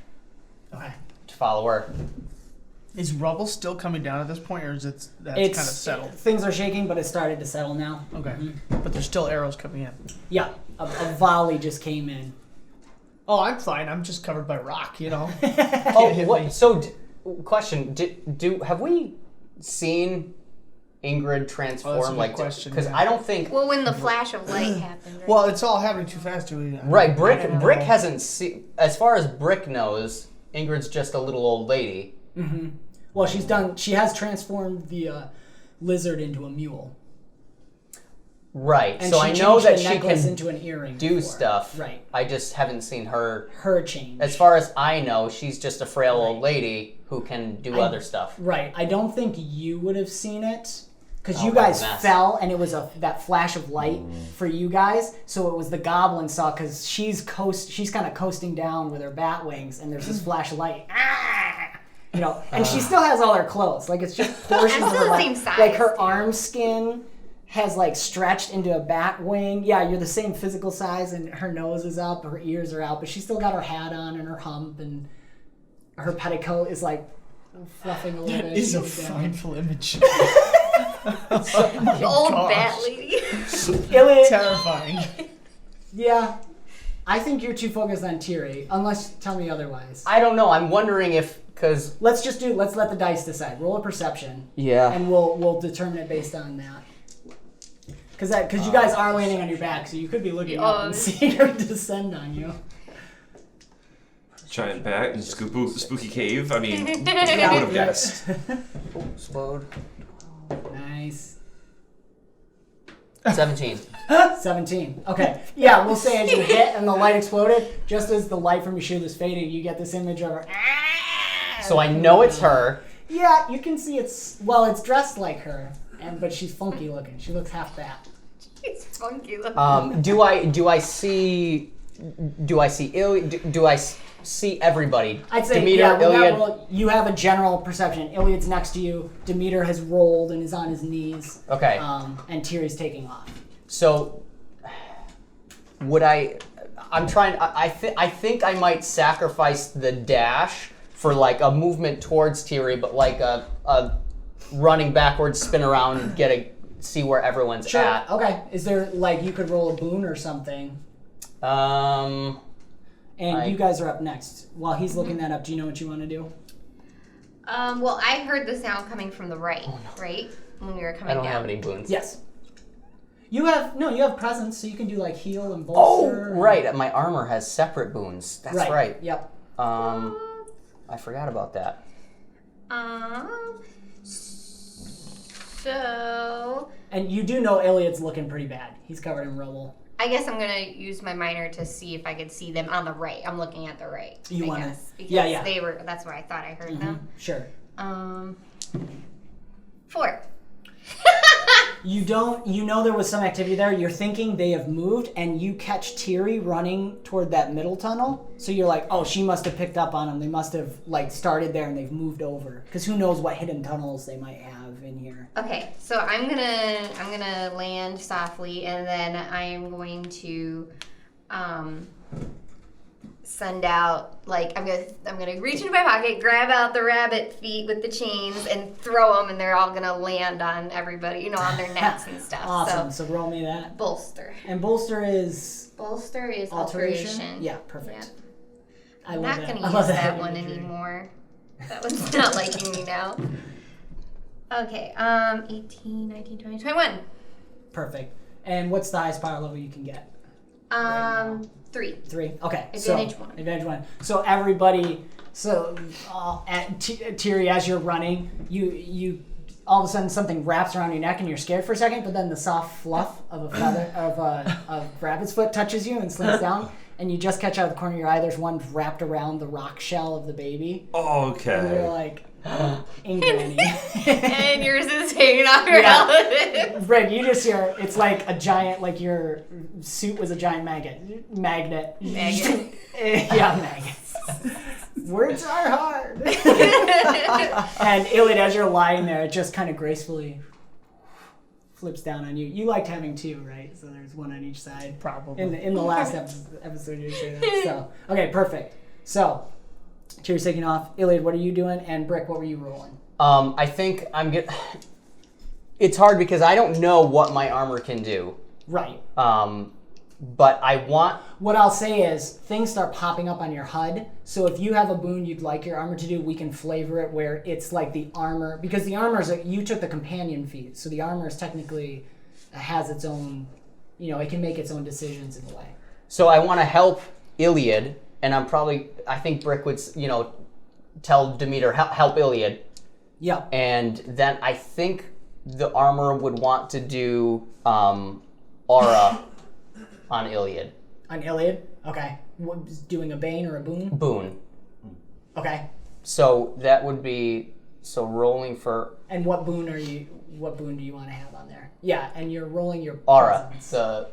[SPEAKER 1] Okay.
[SPEAKER 5] to follow her.
[SPEAKER 3] Is rubble still coming down at this point, or is that's kind of settled?
[SPEAKER 1] Things are shaking, but it started to settle now.
[SPEAKER 3] Okay. But there's still arrows coming in.
[SPEAKER 1] Yeah, a volley just came in.
[SPEAKER 3] Oh, I'm fine. I'm just covered by rock, you know.
[SPEAKER 5] Oh,
[SPEAKER 3] hit
[SPEAKER 5] what?
[SPEAKER 3] me.
[SPEAKER 5] So, question: have we seen Ingrid transform?
[SPEAKER 3] Oh, that's a good
[SPEAKER 5] like,
[SPEAKER 3] question,
[SPEAKER 5] because
[SPEAKER 3] yeah.
[SPEAKER 5] I don't think.
[SPEAKER 2] Well, when the flash of light happened, right?
[SPEAKER 3] Well, it's all happening too fast.
[SPEAKER 5] Right,
[SPEAKER 3] I
[SPEAKER 5] Brick
[SPEAKER 3] don't know.
[SPEAKER 5] hasn't seen. As far as Brick knows, Ingrid's just a little old lady.
[SPEAKER 1] Mm-hmm. Well, she has transformed the lizard into a mule.
[SPEAKER 5] Right.
[SPEAKER 1] And
[SPEAKER 5] So
[SPEAKER 1] she
[SPEAKER 5] I know
[SPEAKER 1] changed
[SPEAKER 5] that
[SPEAKER 1] the
[SPEAKER 5] she
[SPEAKER 1] necklace
[SPEAKER 5] can
[SPEAKER 1] into an earring
[SPEAKER 5] do
[SPEAKER 1] before.
[SPEAKER 5] stuff.
[SPEAKER 1] Right.
[SPEAKER 5] I just haven't seen her.
[SPEAKER 1] Her change.
[SPEAKER 5] As far as I know, she's just a frail old lady who can do other stuff.
[SPEAKER 1] Right. I don't think you would have seen it because
[SPEAKER 5] Oh,
[SPEAKER 1] you guys
[SPEAKER 5] mess.
[SPEAKER 1] fell and it was that flash of light for you guys. So it was the goblin saw because she's kind of coasting down with her bat wings and there's this flash of light. You know, and she still has all her clothes. Like it's just portions
[SPEAKER 2] I'm
[SPEAKER 1] of
[SPEAKER 2] still
[SPEAKER 1] her
[SPEAKER 2] the same size,
[SPEAKER 1] like her
[SPEAKER 2] too.
[SPEAKER 1] arm skin has like stretched into a bat wing. Yeah, you're the same physical size and her nose is up, her ears are out, but she's still got her hat on and her hump and her petticoat is like fluffing a little bit.
[SPEAKER 3] It's a
[SPEAKER 1] She's down.
[SPEAKER 3] frightful image.
[SPEAKER 2] Old
[SPEAKER 3] gosh.
[SPEAKER 2] bat lady.
[SPEAKER 1] Iliad,
[SPEAKER 3] Terrifying.
[SPEAKER 1] yeah. I think you're too focused on Tiri, unless tell me otherwise.
[SPEAKER 5] I don't know. I'm wondering if because
[SPEAKER 1] Let's let the dice decide. Roll a perception.
[SPEAKER 5] yeah.
[SPEAKER 1] And we'll determine it based on that. Because you guys are landing on your back, so you could be looking up and seeing her descend on you.
[SPEAKER 4] Giant bat and spooky cave. I mean, who would have guessed?
[SPEAKER 5] Explode.
[SPEAKER 1] Nice.
[SPEAKER 5] 17.
[SPEAKER 1] 17. Okay. Yeah, we'll say as you hit and the light exploded, just as the light from your shield is fading, you get this image of her.
[SPEAKER 5] So I know it's her.
[SPEAKER 1] Yeah, you can see it's dressed like her, but she's funky looking. She looks half bat.
[SPEAKER 2] It's funky looking.
[SPEAKER 5] Do I see Iliad? Do I see everybody?
[SPEAKER 1] I'd say
[SPEAKER 5] Demeter,
[SPEAKER 1] yeah. With that
[SPEAKER 5] Iliad.
[SPEAKER 1] roll, you have a general perception. Iliad's next to you. Demeter has rolled and is on his knees.
[SPEAKER 5] Okay.
[SPEAKER 1] And Tiri's taking off.
[SPEAKER 5] So would I? I'm trying. I think I might sacrifice the dash for like a movement towards Tiri, but like a running backwards, spin around, see where everyone's
[SPEAKER 1] Sure.
[SPEAKER 5] at.
[SPEAKER 1] Okay. Is there like you could roll a boon or something? And you guys are up next. While he's looking that up, do you know what you want to do?
[SPEAKER 2] Well, I heard the sound coming from the right, right? When we were coming
[SPEAKER 5] I don't
[SPEAKER 2] down.
[SPEAKER 5] have any boons.
[SPEAKER 1] Yes. You have presence, so you can do like heal and
[SPEAKER 5] Oh,
[SPEAKER 1] bolster.
[SPEAKER 5] right. My armor has separate boons. That's right.
[SPEAKER 1] Yep.
[SPEAKER 5] I forgot about that.
[SPEAKER 2] So
[SPEAKER 1] And you do know Iliad's looking pretty bad. He's covered in rubble.
[SPEAKER 2] I guess I'm gonna use my minor to see if I could see them on the right. I'm looking at the right.
[SPEAKER 1] You
[SPEAKER 2] I
[SPEAKER 1] wanna-
[SPEAKER 2] guess, because
[SPEAKER 1] yeah.
[SPEAKER 2] they were. That's where I thought I heard them.
[SPEAKER 1] Sure.
[SPEAKER 2] 4.
[SPEAKER 1] You know there was some activity there. You're thinking they have moved, and you catch Tiri running toward that middle tunnel. So you're like, oh, she must have picked up on them. They must have like started there and they've moved over. Because who knows what hidden tunnels they might have in here.
[SPEAKER 2] Okay, so I'm gonna land softly, and then I'm going to send out like I'm gonna reach into my pocket, grab out the rabbit feet with the chains, and throw them, and they're all gonna land on everybody, on their necks and stuff.
[SPEAKER 1] Awesome.
[SPEAKER 2] So
[SPEAKER 1] So roll me that.
[SPEAKER 2] bolster.
[SPEAKER 1] And bolster is
[SPEAKER 2] Alteration.
[SPEAKER 1] Yeah, perfect. I
[SPEAKER 2] I'm
[SPEAKER 1] love
[SPEAKER 2] not
[SPEAKER 1] that.
[SPEAKER 2] gonna
[SPEAKER 1] I
[SPEAKER 2] use
[SPEAKER 1] love
[SPEAKER 2] that one
[SPEAKER 1] imagery.
[SPEAKER 2] anymore. That one's not liking me now. Okay, 18, 19, 20, 21.
[SPEAKER 1] Perfect. And what's the highest power level you can get?
[SPEAKER 2] 3.
[SPEAKER 1] 3. Okay.
[SPEAKER 2] Advantage
[SPEAKER 1] so,
[SPEAKER 2] 1.
[SPEAKER 1] Advantage 1. So everybody. So at Tiri, as you're running, you all of a sudden something wraps around your neck and you're scared for a second, but then the soft fluff of a feather of a rabbit's foot touches you and slings down, and you just catch out of the corner of your eye. There's one wrapped around the rock shell of the baby, and you're
[SPEAKER 4] Okay.
[SPEAKER 1] like, Granny.
[SPEAKER 2] And yours is hanging off your
[SPEAKER 1] Yeah.
[SPEAKER 2] helmet.
[SPEAKER 1] Greg, you just hear it's like a giant, like your suit was a giant magnet.
[SPEAKER 2] Maggot.
[SPEAKER 1] Yeah, maggots. Words are hard. And Iliad, as you're lying there, it just kind of gracefully flips down on you. You liked having 2, right? So there's one on each side.
[SPEAKER 3] Probably.
[SPEAKER 1] In the last episode, you said that. So okay, perfect. So Tiri's taking off. Iliad, what are you doing? And Brick, what were you rolling?
[SPEAKER 5] I think it's hard because I don't know what my armor can do.
[SPEAKER 1] Right.
[SPEAKER 5] But I want.
[SPEAKER 1] What I'll say is things start popping up on your HUD. So if you have a boon you'd like your armor to do, we can flavor it where it's like the armor, because the armor is you took the companion feat, so the armor is technically has its own, it can make its own decisions in a way.
[SPEAKER 5] So I want to help Iliad, and I think Brick would, tell Demeter help Iliad,
[SPEAKER 1] Yeah.
[SPEAKER 5] and then I think the armor would want to do aura on Iliad.
[SPEAKER 1] On Iliad? Okay. Doing a bane or a boon?
[SPEAKER 5] Boon.
[SPEAKER 1] Okay.
[SPEAKER 5] So that would be rolling for
[SPEAKER 1] And what boon do you want to have on there? Yeah, and you're rolling your
[SPEAKER 5] aura.
[SPEAKER 1] presence.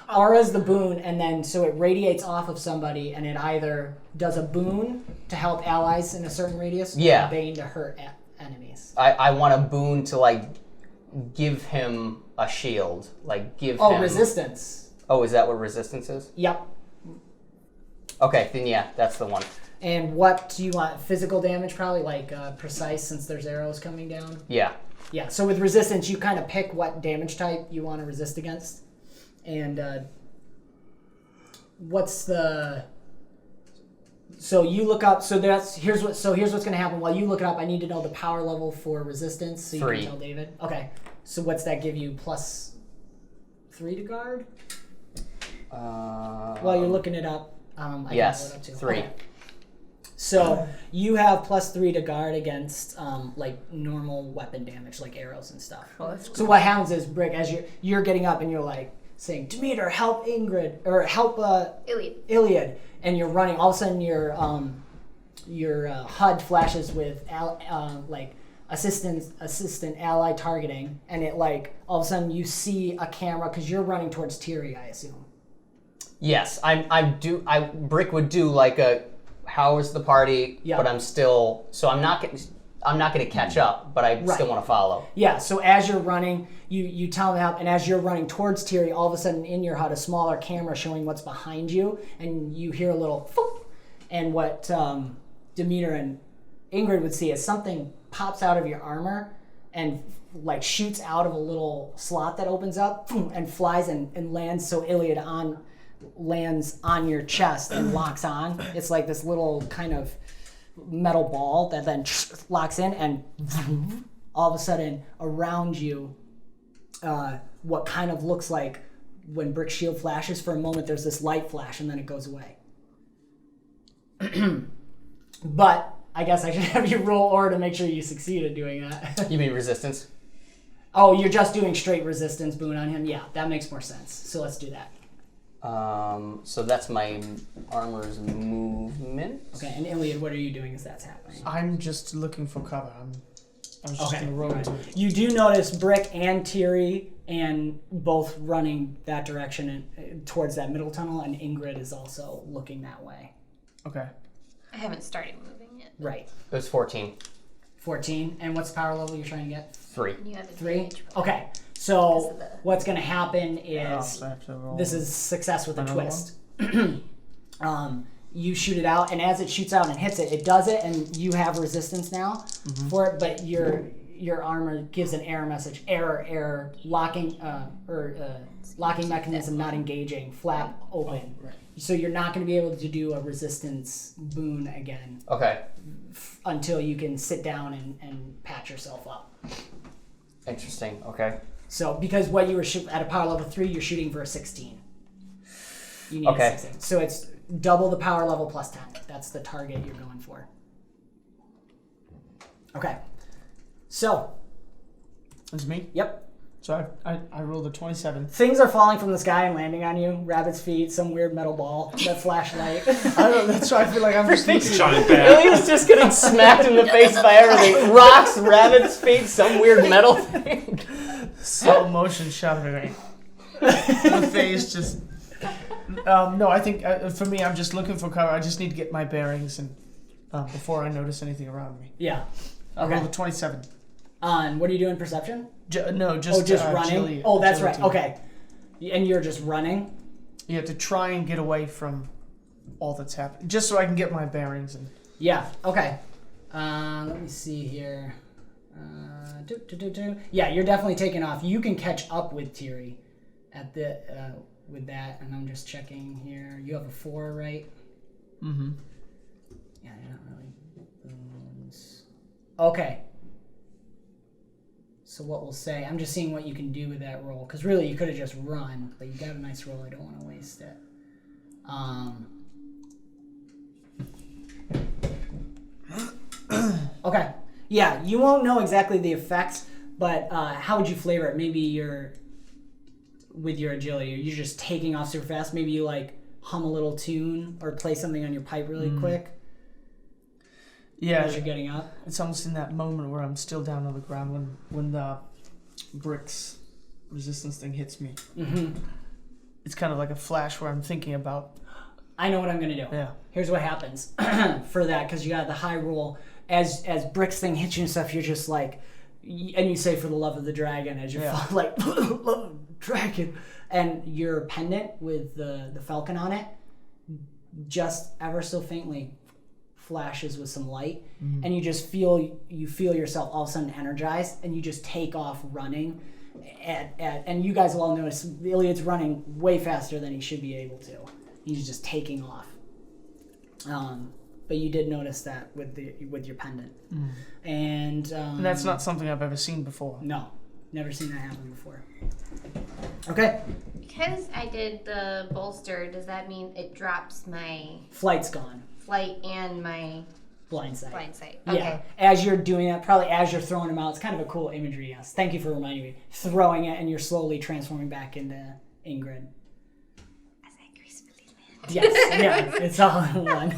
[SPEAKER 1] Aura's the boon, and then so it radiates off of somebody, and it either does a boon to help allies in a certain radius, or
[SPEAKER 5] Yeah.
[SPEAKER 1] a bane to hurt enemies.
[SPEAKER 5] I want a boon to like give him a shield, like give him.
[SPEAKER 1] Resistance.
[SPEAKER 5] Oh, is that what resistance is?
[SPEAKER 1] Yep.
[SPEAKER 5] Okay, then yeah, that's the one.
[SPEAKER 1] And what do you want? Physical damage, probably like precise, since there's arrows coming down.
[SPEAKER 5] Yeah.
[SPEAKER 1] Yeah. So with resistance, you kind of pick what damage type you want to resist against, and what's the. So you look up. So here's what's going to happen. While you look it up, I need to know the power level for resistance, so you
[SPEAKER 5] 3.
[SPEAKER 1] can tell David. Okay. So what's that give you? +3 to guard. While you're looking it up, I
[SPEAKER 5] yes,
[SPEAKER 1] can look it up too.
[SPEAKER 5] 3.
[SPEAKER 1] Okay. So you have +3 to guard against like normal weapon damage, like arrows and stuff.
[SPEAKER 2] Oh, that's cool.
[SPEAKER 1] So what happens is, Brick, as you're getting up and you're like saying, Demeter, help Ingrid, or help Iliad, and you're running. All of a sudden, your HUD flashes with like assistant ally targeting, and it like all of a sudden you see a camera because you're running towards Tiri, I assume.
[SPEAKER 5] Yes, Brick would do like a how is the party,
[SPEAKER 1] Yeah.
[SPEAKER 5] but I'm still I'm not going to catch up, but I still want to follow.
[SPEAKER 1] Yeah, so as you're running, you tell them help, and as you're running towards Tiri, all of a sudden in your HUD, a smaller camera showing what's behind you, and you hear a little foop, and what Demeter and Ingrid would see is something pops out of your armor and like shoots out of a little slot that opens up and flies and lands, so Iliad lands on your chest and locks on. It's like this little kind of metal ball that then locks in, and all of a sudden around you, what kind of looks like when Brick's shield flashes for a moment, there's this light flash and then it goes away. But I guess I should have you roll aura to make sure you succeed at doing that.
[SPEAKER 5] You mean resistance?
[SPEAKER 1] Oh, you're just doing straight resistance boon on him? Yeah, that makes more sense. So let's do that.
[SPEAKER 5] So that's my armor's movement.
[SPEAKER 1] Okay, and Iliad, what are you doing as that's happening?
[SPEAKER 3] I'm just looking for cover. I was just gonna roll
[SPEAKER 1] right.
[SPEAKER 3] into it.
[SPEAKER 1] You do notice Brick and Tiri and both running that direction and towards that middle tunnel, and Ingrid is also looking that way.
[SPEAKER 3] Okay.
[SPEAKER 2] I haven't started moving yet.
[SPEAKER 1] Right.
[SPEAKER 5] It was 14.
[SPEAKER 1] 14. And what's the power level you're trying to get?
[SPEAKER 5] 3.
[SPEAKER 2] You have
[SPEAKER 1] 3?
[SPEAKER 2] advantage.
[SPEAKER 1] Okay.
[SPEAKER 2] Because
[SPEAKER 1] So
[SPEAKER 2] of the-
[SPEAKER 1] what's going to happen
[SPEAKER 3] So
[SPEAKER 1] is
[SPEAKER 3] I have to roll.
[SPEAKER 1] this is success with a
[SPEAKER 3] Another
[SPEAKER 1] twist. You shoot it out, and as it shoots out and hits it, it does it, and you have resistance now for it, but your armor gives an error message. Error, locking locking mechanism not engaging, flap open.
[SPEAKER 3] Right.
[SPEAKER 1] So you're not going to be able to do a resistance boon again
[SPEAKER 5] Okay.
[SPEAKER 1] until you can sit down and patch yourself up.
[SPEAKER 5] Interesting. Okay.
[SPEAKER 1] So because what you were at a power level 3, you're shooting for a 16. You need
[SPEAKER 5] Okay.
[SPEAKER 1] a 16. So it's double the power level plus 10. That's the target you're going for. Okay. So,
[SPEAKER 3] It's me.
[SPEAKER 1] yep.
[SPEAKER 3] So I rolled a 27.
[SPEAKER 1] Things are falling from the sky and landing on you. Rabbit's feet, some weird metal ball, that flashlight.
[SPEAKER 3] I don't know. That's why I feel like I'm just looking.
[SPEAKER 4] Giant bat.
[SPEAKER 5] Iliad's just getting smacked in the face by everything. Rocks, rabbits' feet, some weird metal thing.
[SPEAKER 3] Slow motion shot of it. The face just. No, I think for me, I'm just looking for cover. I just need to get my bearings and before I notice anything around me.
[SPEAKER 1] Yeah.
[SPEAKER 3] I
[SPEAKER 1] Okay.
[SPEAKER 3] rolled a 27.
[SPEAKER 1] What are you doing, perception?
[SPEAKER 3] No, just
[SPEAKER 1] Just running?
[SPEAKER 3] agility-
[SPEAKER 1] Oh, that's right.
[SPEAKER 3] agility.
[SPEAKER 1] Okay. And you're just running?
[SPEAKER 3] You have to try and get away from all that's happening, just so I can get my bearings and.
[SPEAKER 1] Yeah. Okay. Let me see here. Yeah, you're definitely taking off. You can catch up with Tiri at the with that, and I'm just checking here. You have a 4, right?
[SPEAKER 3] Mm-hmm.
[SPEAKER 1] Yeah, you're not really. Okay. So what we'll say, I'm just seeing what you can do with that roll, because really you could have just run, but you got a nice roll. I don't want to waste it. Okay. Yeah, you won't know exactly the effects, but how would you flavor it? Maybe you're with your agility? You're just taking off super fast. Maybe you like hum a little tune or play something on your pipe really quick
[SPEAKER 3] Yeah,
[SPEAKER 1] as you're getting up.
[SPEAKER 3] it's almost in that moment where I'm still down on the ground when the bricks resistance thing hits me.
[SPEAKER 1] Mm-hmm.
[SPEAKER 3] It's kind of like a flash where I'm thinking about.
[SPEAKER 1] I know what I'm gonna do.
[SPEAKER 3] Yeah.
[SPEAKER 1] Here's what happens for that, because you got the high roll. As bricks thing hits you and stuff, you're just like, and you say for the love of the dragon as you're like dragon, and your pendant with the falcon on it just ever so faintly flashes with some light, and you just feel yourself all of a sudden energized, and you just take off running. And you guys will all notice Iliad's running way faster than he should be able to. He's just taking off. But you did notice that with your pendant, and
[SPEAKER 3] that's not something I've ever seen before.
[SPEAKER 1] No, never seen that happen before. Okay.
[SPEAKER 2] Because I did the bolster, does that mean it drops my
[SPEAKER 1] Flight's gone.
[SPEAKER 2] flight and my
[SPEAKER 1] Blind sight.
[SPEAKER 2] blind sight?
[SPEAKER 1] Yeah.
[SPEAKER 2] Okay.
[SPEAKER 1] As you're doing that, probably as you're throwing them out, it's kind of a cool imagery. Yes. Thank you for reminding me. Throwing it and you're slowly transforming back into Ingrid.
[SPEAKER 2] As I gracefully land.
[SPEAKER 1] Yes. Yeah. It's all in one.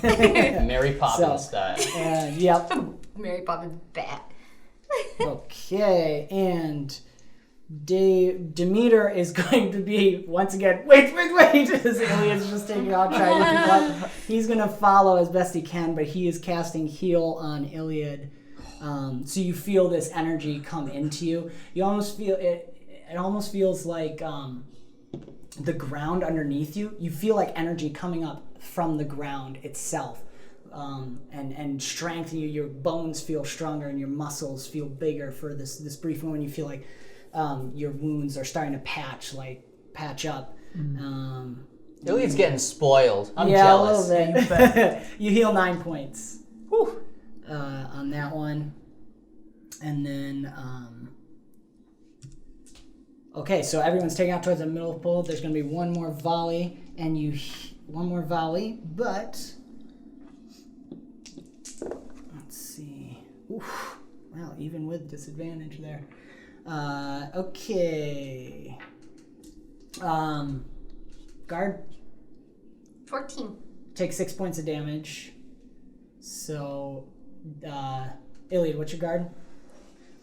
[SPEAKER 5] Mary Poppins
[SPEAKER 1] So-
[SPEAKER 5] style.
[SPEAKER 1] And yep.
[SPEAKER 2] Mary Poppins bat.
[SPEAKER 1] Okay, and Demeter is going to be, once again, wait, as Iliad's just taking off, trying to keep up. He's going to follow as best he can, but he is casting Heal on Iliad. So you feel this energy come into you. You almost feel, it almost feels like the ground underneath you. You feel like energy coming up from the ground itself. And strengthen you. Your bones feel stronger and your muscles feel bigger for this brief moment. You feel like your wounds are starting to patch up.
[SPEAKER 5] Iliad's getting spoiled. I'm
[SPEAKER 1] yeah,
[SPEAKER 5] jealous.
[SPEAKER 1] a little bit. You heal 9 points on that one, and then okay, so everyone's taking out towards the middle of the pool. There's going to be one more volley, but. Oof. Well, even with disadvantage there. Okay. Guard,
[SPEAKER 2] 14.
[SPEAKER 1] take 6 points of damage. So, Iliad, what's your guard?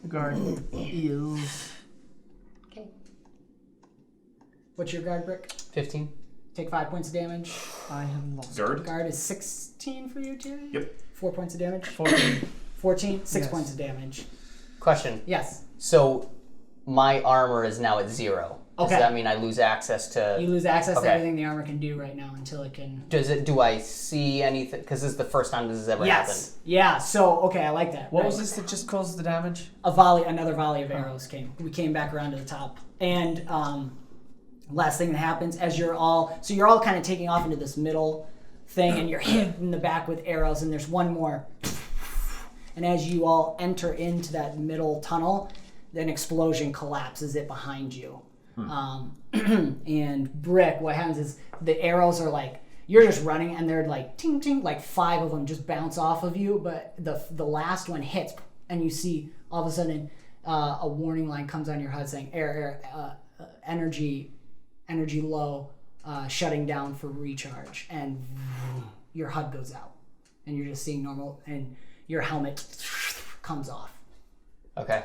[SPEAKER 3] Guard is.
[SPEAKER 2] Okay.
[SPEAKER 1] What's your guard, Brick?
[SPEAKER 5] 15.
[SPEAKER 1] Take 5 points of damage.
[SPEAKER 3] I have lost.
[SPEAKER 4] Guard?
[SPEAKER 1] Guard is 16 for you, too?
[SPEAKER 4] Yep.
[SPEAKER 1] 4 points of damage?
[SPEAKER 3] 14.
[SPEAKER 1] 14? 6
[SPEAKER 3] Yes.
[SPEAKER 1] points of damage.
[SPEAKER 5] Question.
[SPEAKER 1] Yes.
[SPEAKER 5] So my armor is now at 0. Does
[SPEAKER 1] Okay.
[SPEAKER 5] that mean I lose access to...
[SPEAKER 1] You lose access
[SPEAKER 5] Okay.
[SPEAKER 1] to everything the armor can do right now until it can...
[SPEAKER 5] Do I see anything? Because this is the first time this has ever happened.
[SPEAKER 1] Yes. Yeah, so, okay, I like that.
[SPEAKER 3] What
[SPEAKER 1] Right.
[SPEAKER 3] was this that just caused the damage?
[SPEAKER 1] Another volley of arrows came. We came back around to the top. And last thing that happens, as you're all kind of taking off into this middle thing, and you're hit in the back with arrows, and there's one more. And as you all enter into that middle tunnel, an explosion collapses it behind you. And Brick, what happens is the arrows are like, you're just running, and they're like ting ting, like 5 of them just bounce off of you, but the last one hits, and you see all of a sudden a warning line comes on your HUD saying energy low, shutting down for recharge, and your HUD goes out, and you're just seeing normal, and your helmet comes off.
[SPEAKER 5] Okay.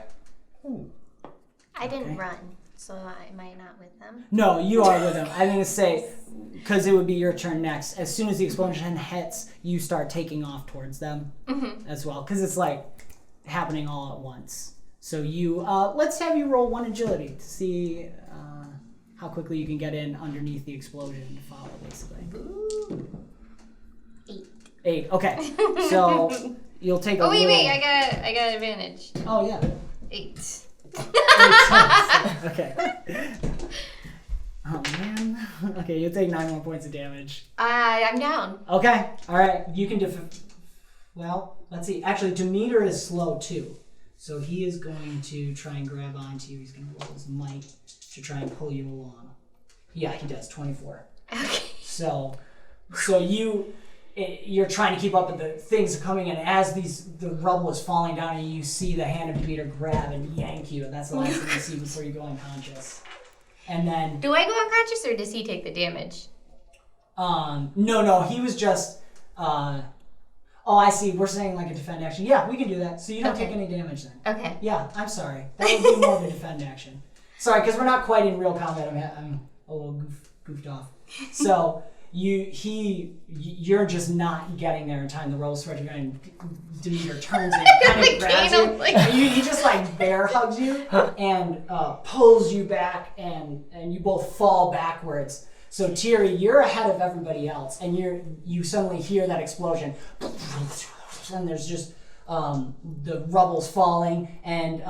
[SPEAKER 2] I didn't run, so am I not with them?
[SPEAKER 1] No, you are with him. I'm going to say, because it would be your turn next. As soon as the explosion hits, you start taking off towards them as well, because it's like happening all at once. So you, let's have you roll 1 agility to see how quickly you can get in underneath the explosion to follow, basically.
[SPEAKER 2] Ooh.
[SPEAKER 1] 8. Okay. So you'll take a
[SPEAKER 2] Oh wait,
[SPEAKER 1] little...
[SPEAKER 2] I got advantage.
[SPEAKER 1] Oh, yeah.
[SPEAKER 2] 8.
[SPEAKER 1] Okay. Oh, man. Okay, you'll take 9 more points of damage.
[SPEAKER 2] I'm down.
[SPEAKER 1] Okay. All right. You can well, let's see. Actually, Demeter is slow, too. So he is going to try and grab onto you. He's going to roll his might to try and pull you along. Yeah, he does. 24.
[SPEAKER 2] Okay.
[SPEAKER 1] So you're trying to keep up with the things that are coming in. As the rubble is falling down, and you see the hand of Demeter grab and yank you, and that's the last thing you see before you go unconscious. And then
[SPEAKER 2] Do I go unconscious or does he take the damage?
[SPEAKER 1] no, he was just oh, I see. We're saying like a defend action. Yeah, we can do that. So you don't
[SPEAKER 2] Okay.
[SPEAKER 1] take any damage then.
[SPEAKER 2] Okay.
[SPEAKER 1] Yeah, I'm sorry. That would be more of a defend action. Sorry, because we're not quite in real combat. I'm a little goofed off. So you're just not getting there in time. The roll starts and Demeter turns and kind of grabs you. And he just like bear hugs you and pulls you back, and you both fall backwards. So Thierry, you're ahead of everybody else, and you suddenly hear that explosion, and there's just the rubble's falling, and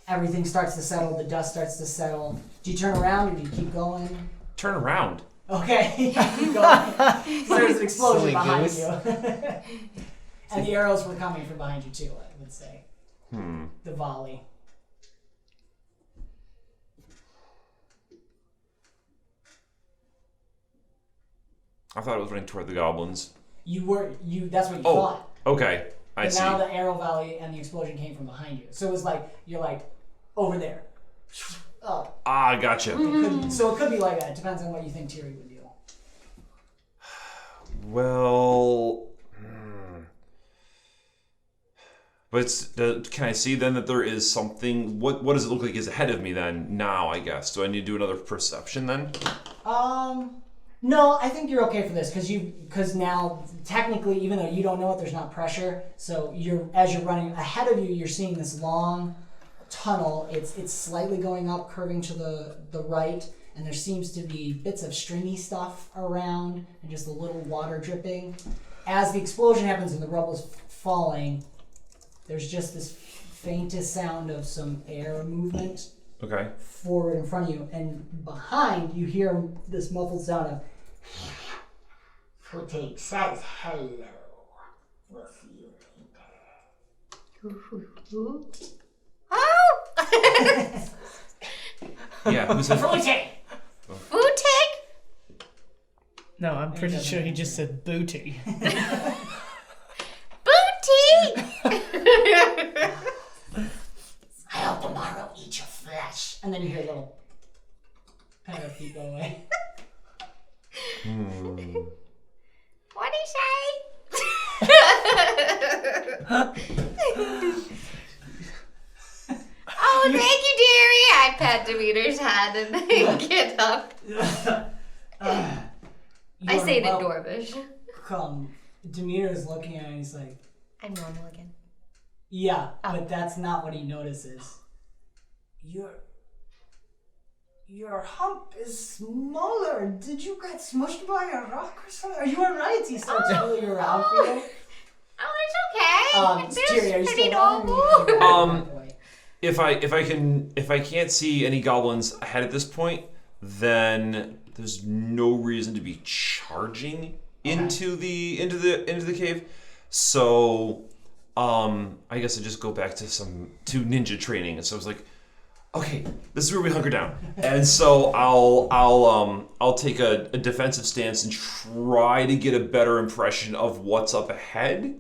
[SPEAKER 1] everything starts to settle. The dust starts to settle. Do you turn around or do you keep going?
[SPEAKER 4] Turn around.
[SPEAKER 1] Okay, keep going. So there's an explosion
[SPEAKER 5] Silly
[SPEAKER 1] behind
[SPEAKER 5] goose.
[SPEAKER 1] you, and the arrows were coming from behind you too. I would say. The volley.
[SPEAKER 4] I thought it was running toward the goblins.
[SPEAKER 1] That's what you thought.
[SPEAKER 4] Okay. I
[SPEAKER 1] But
[SPEAKER 4] see.
[SPEAKER 1] now the arrow volley and the explosion came from behind you. So it was like, you're like, over there. Up.
[SPEAKER 4] Ah, gotcha.
[SPEAKER 1] So it could be like that. It depends on what you think Thierry would do.
[SPEAKER 4] Well, but can I see then that there is something? What does it look like is ahead of me then? Now, I guess. Do I need to do another perception then?
[SPEAKER 1] No, I think you're okay for this because now technically, even though you don't know it, there's not pressure. So as you're running ahead of you, you're seeing this long tunnel. It's slightly going up, curving to the right, and there seems to be bits of stringy stuff around and just a little water dripping. As the explosion happens and the rubble's falling, there's just this faintest sound of some air movement
[SPEAKER 4] Okay.
[SPEAKER 1] forward in front of you, and behind you hear this muffled sound of Footage says hello. We'll see you later.
[SPEAKER 2] Oh!
[SPEAKER 4] Yeah. Who said?
[SPEAKER 1] Footage!
[SPEAKER 2] Food take?
[SPEAKER 3] No, I'm pretty sure he just said booty.
[SPEAKER 2] Booty!
[SPEAKER 1] I'll tomorrow eat your flesh. And then you hear a little kind of feet go away.
[SPEAKER 2] What'd he say? Oh, thank you, dearie. I pat Demeter's head and get up. I say it in Dwarvish.
[SPEAKER 1] Demeter's looking at it and he's like,
[SPEAKER 2] I'm normal again.
[SPEAKER 1] yeah, but that's not what he notices. Your hump is smaller. Did you get smushed by a rock or something? Are you alright? He starts feeling around for you.
[SPEAKER 2] Oh, it's okay. It
[SPEAKER 1] Thierry, are you
[SPEAKER 2] feels pretty
[SPEAKER 1] still down, or
[SPEAKER 2] normal.
[SPEAKER 1] are you back away?
[SPEAKER 4] If I can't see any goblins ahead at this point, then there's no reason to be charging into the cave. So, I guess I just go back to ninja training. And so I was like, okay, this is where we hunker down. And so I'll take a defensive stance and try to get a better impression of what's up ahead.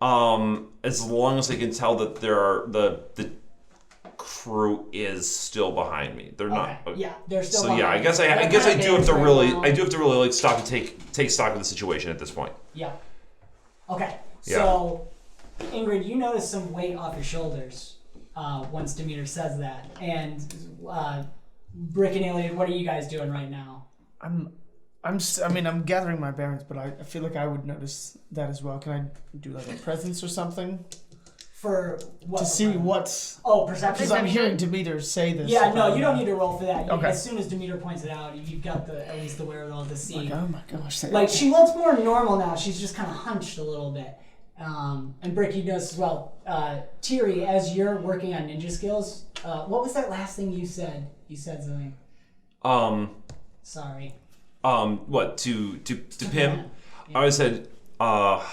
[SPEAKER 4] As long as I can tell that the crew is still behind me. They're not.
[SPEAKER 1] Yeah, they're still.
[SPEAKER 4] So yeah, I guess I do have to really like stop and take stock of the situation at this point.
[SPEAKER 1] Yeah. Okay.
[SPEAKER 4] Yeah.
[SPEAKER 1] So, Ingrid, you notice some weight off your shoulders once Demeter says that, and Brick and Iliad, what are you guys doing right now?
[SPEAKER 3] I'm gathering my bearings, but I feel like I would notice that as well. Can I do like a presence or something
[SPEAKER 1] For what?
[SPEAKER 3] to see what's?
[SPEAKER 1] Oh, perception.
[SPEAKER 3] Because I'm hearing Demeter say this.
[SPEAKER 1] Yeah, no, you don't need to roll for that.
[SPEAKER 3] Okay.
[SPEAKER 1] As soon as Demeter points it out, you've got at least the wherewithal to see.
[SPEAKER 3] Like, oh my gosh.
[SPEAKER 1] Like, she looks more normal now. She's just kind of hunched a little bit. And Brick, you notice as well. Thierry, as you're working on ninja skills, what was that last thing you said? You said something. Sorry.
[SPEAKER 4] What to Pim?
[SPEAKER 1] Yeah.
[SPEAKER 4] I said, I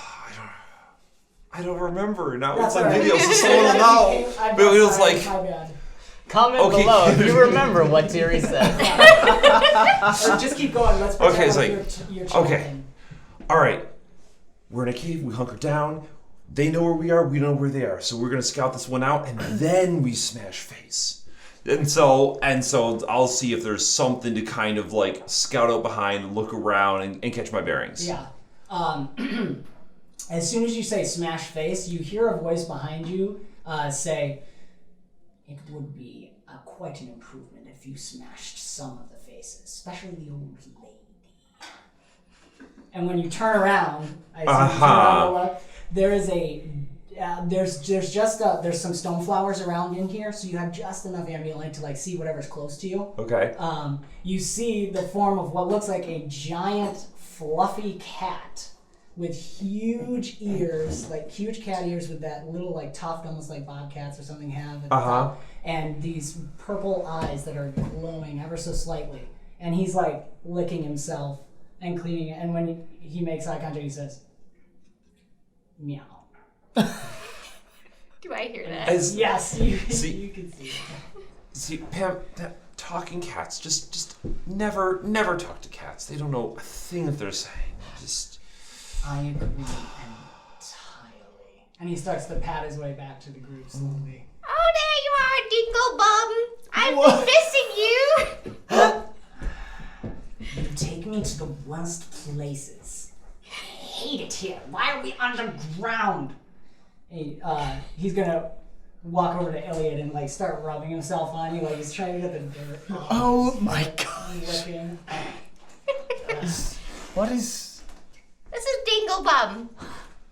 [SPEAKER 4] don't remember now.
[SPEAKER 1] That's
[SPEAKER 4] It's like
[SPEAKER 1] all right.
[SPEAKER 4] videos, so someone will know. But it was
[SPEAKER 1] Sorry,
[SPEAKER 4] like,
[SPEAKER 1] my bad.
[SPEAKER 5] Comment
[SPEAKER 4] Okay.
[SPEAKER 5] below if you remember what Thierry said.
[SPEAKER 1] Or just keep going. Let's
[SPEAKER 4] Okay, it's
[SPEAKER 1] pretend
[SPEAKER 4] like,
[SPEAKER 1] you're
[SPEAKER 4] okay.
[SPEAKER 1] talking.
[SPEAKER 4] all right, we're in a cave. We hunker down. They know where we are. We know where they are. So we're gonna scout this one out, and then we smash face. And so I'll see if there's something to kind of like scout out behind, look around, and catch my bearings.
[SPEAKER 1] Yeah. As soon as you say smash face, you hear a voice behind you say, "It would be quite an improvement if you smashed some of the faces, especially the old lady." And when you turn around, I see you turn around to look, there is there's some stone flowers around in here, so you have just enough ambient light to like see whatever's close to you.
[SPEAKER 4] Okay.
[SPEAKER 1] You see the form of what looks like a giant fluffy cat with huge ears, like huge cat ears with that little like tuft, almost like bobcats or something have at the top, and these purple eyes that are glowing ever so slightly. And he's like licking himself and cleaning it. And when he makes eye contact, he says, "Meow."
[SPEAKER 2] Do I hear that?
[SPEAKER 1] Yes, you can see it.
[SPEAKER 4] See, Pam, talking cats, just never talk to cats. They don't know a thing that they're saying. Just.
[SPEAKER 1] I agree entirely. And he starts to pat his way back to the group slowly.
[SPEAKER 2] Oh, there you are, Dingle Bum. I've been missing you.
[SPEAKER 1] You take me to the worst places. I hate it here. Why are we underground? He's gonna walk over to Iliad and like start rubbing himself on you, like he's trying to get the dirt off.
[SPEAKER 3] Oh my gosh.
[SPEAKER 1] Looking.
[SPEAKER 3] What is...
[SPEAKER 2] This is Dingle Bum.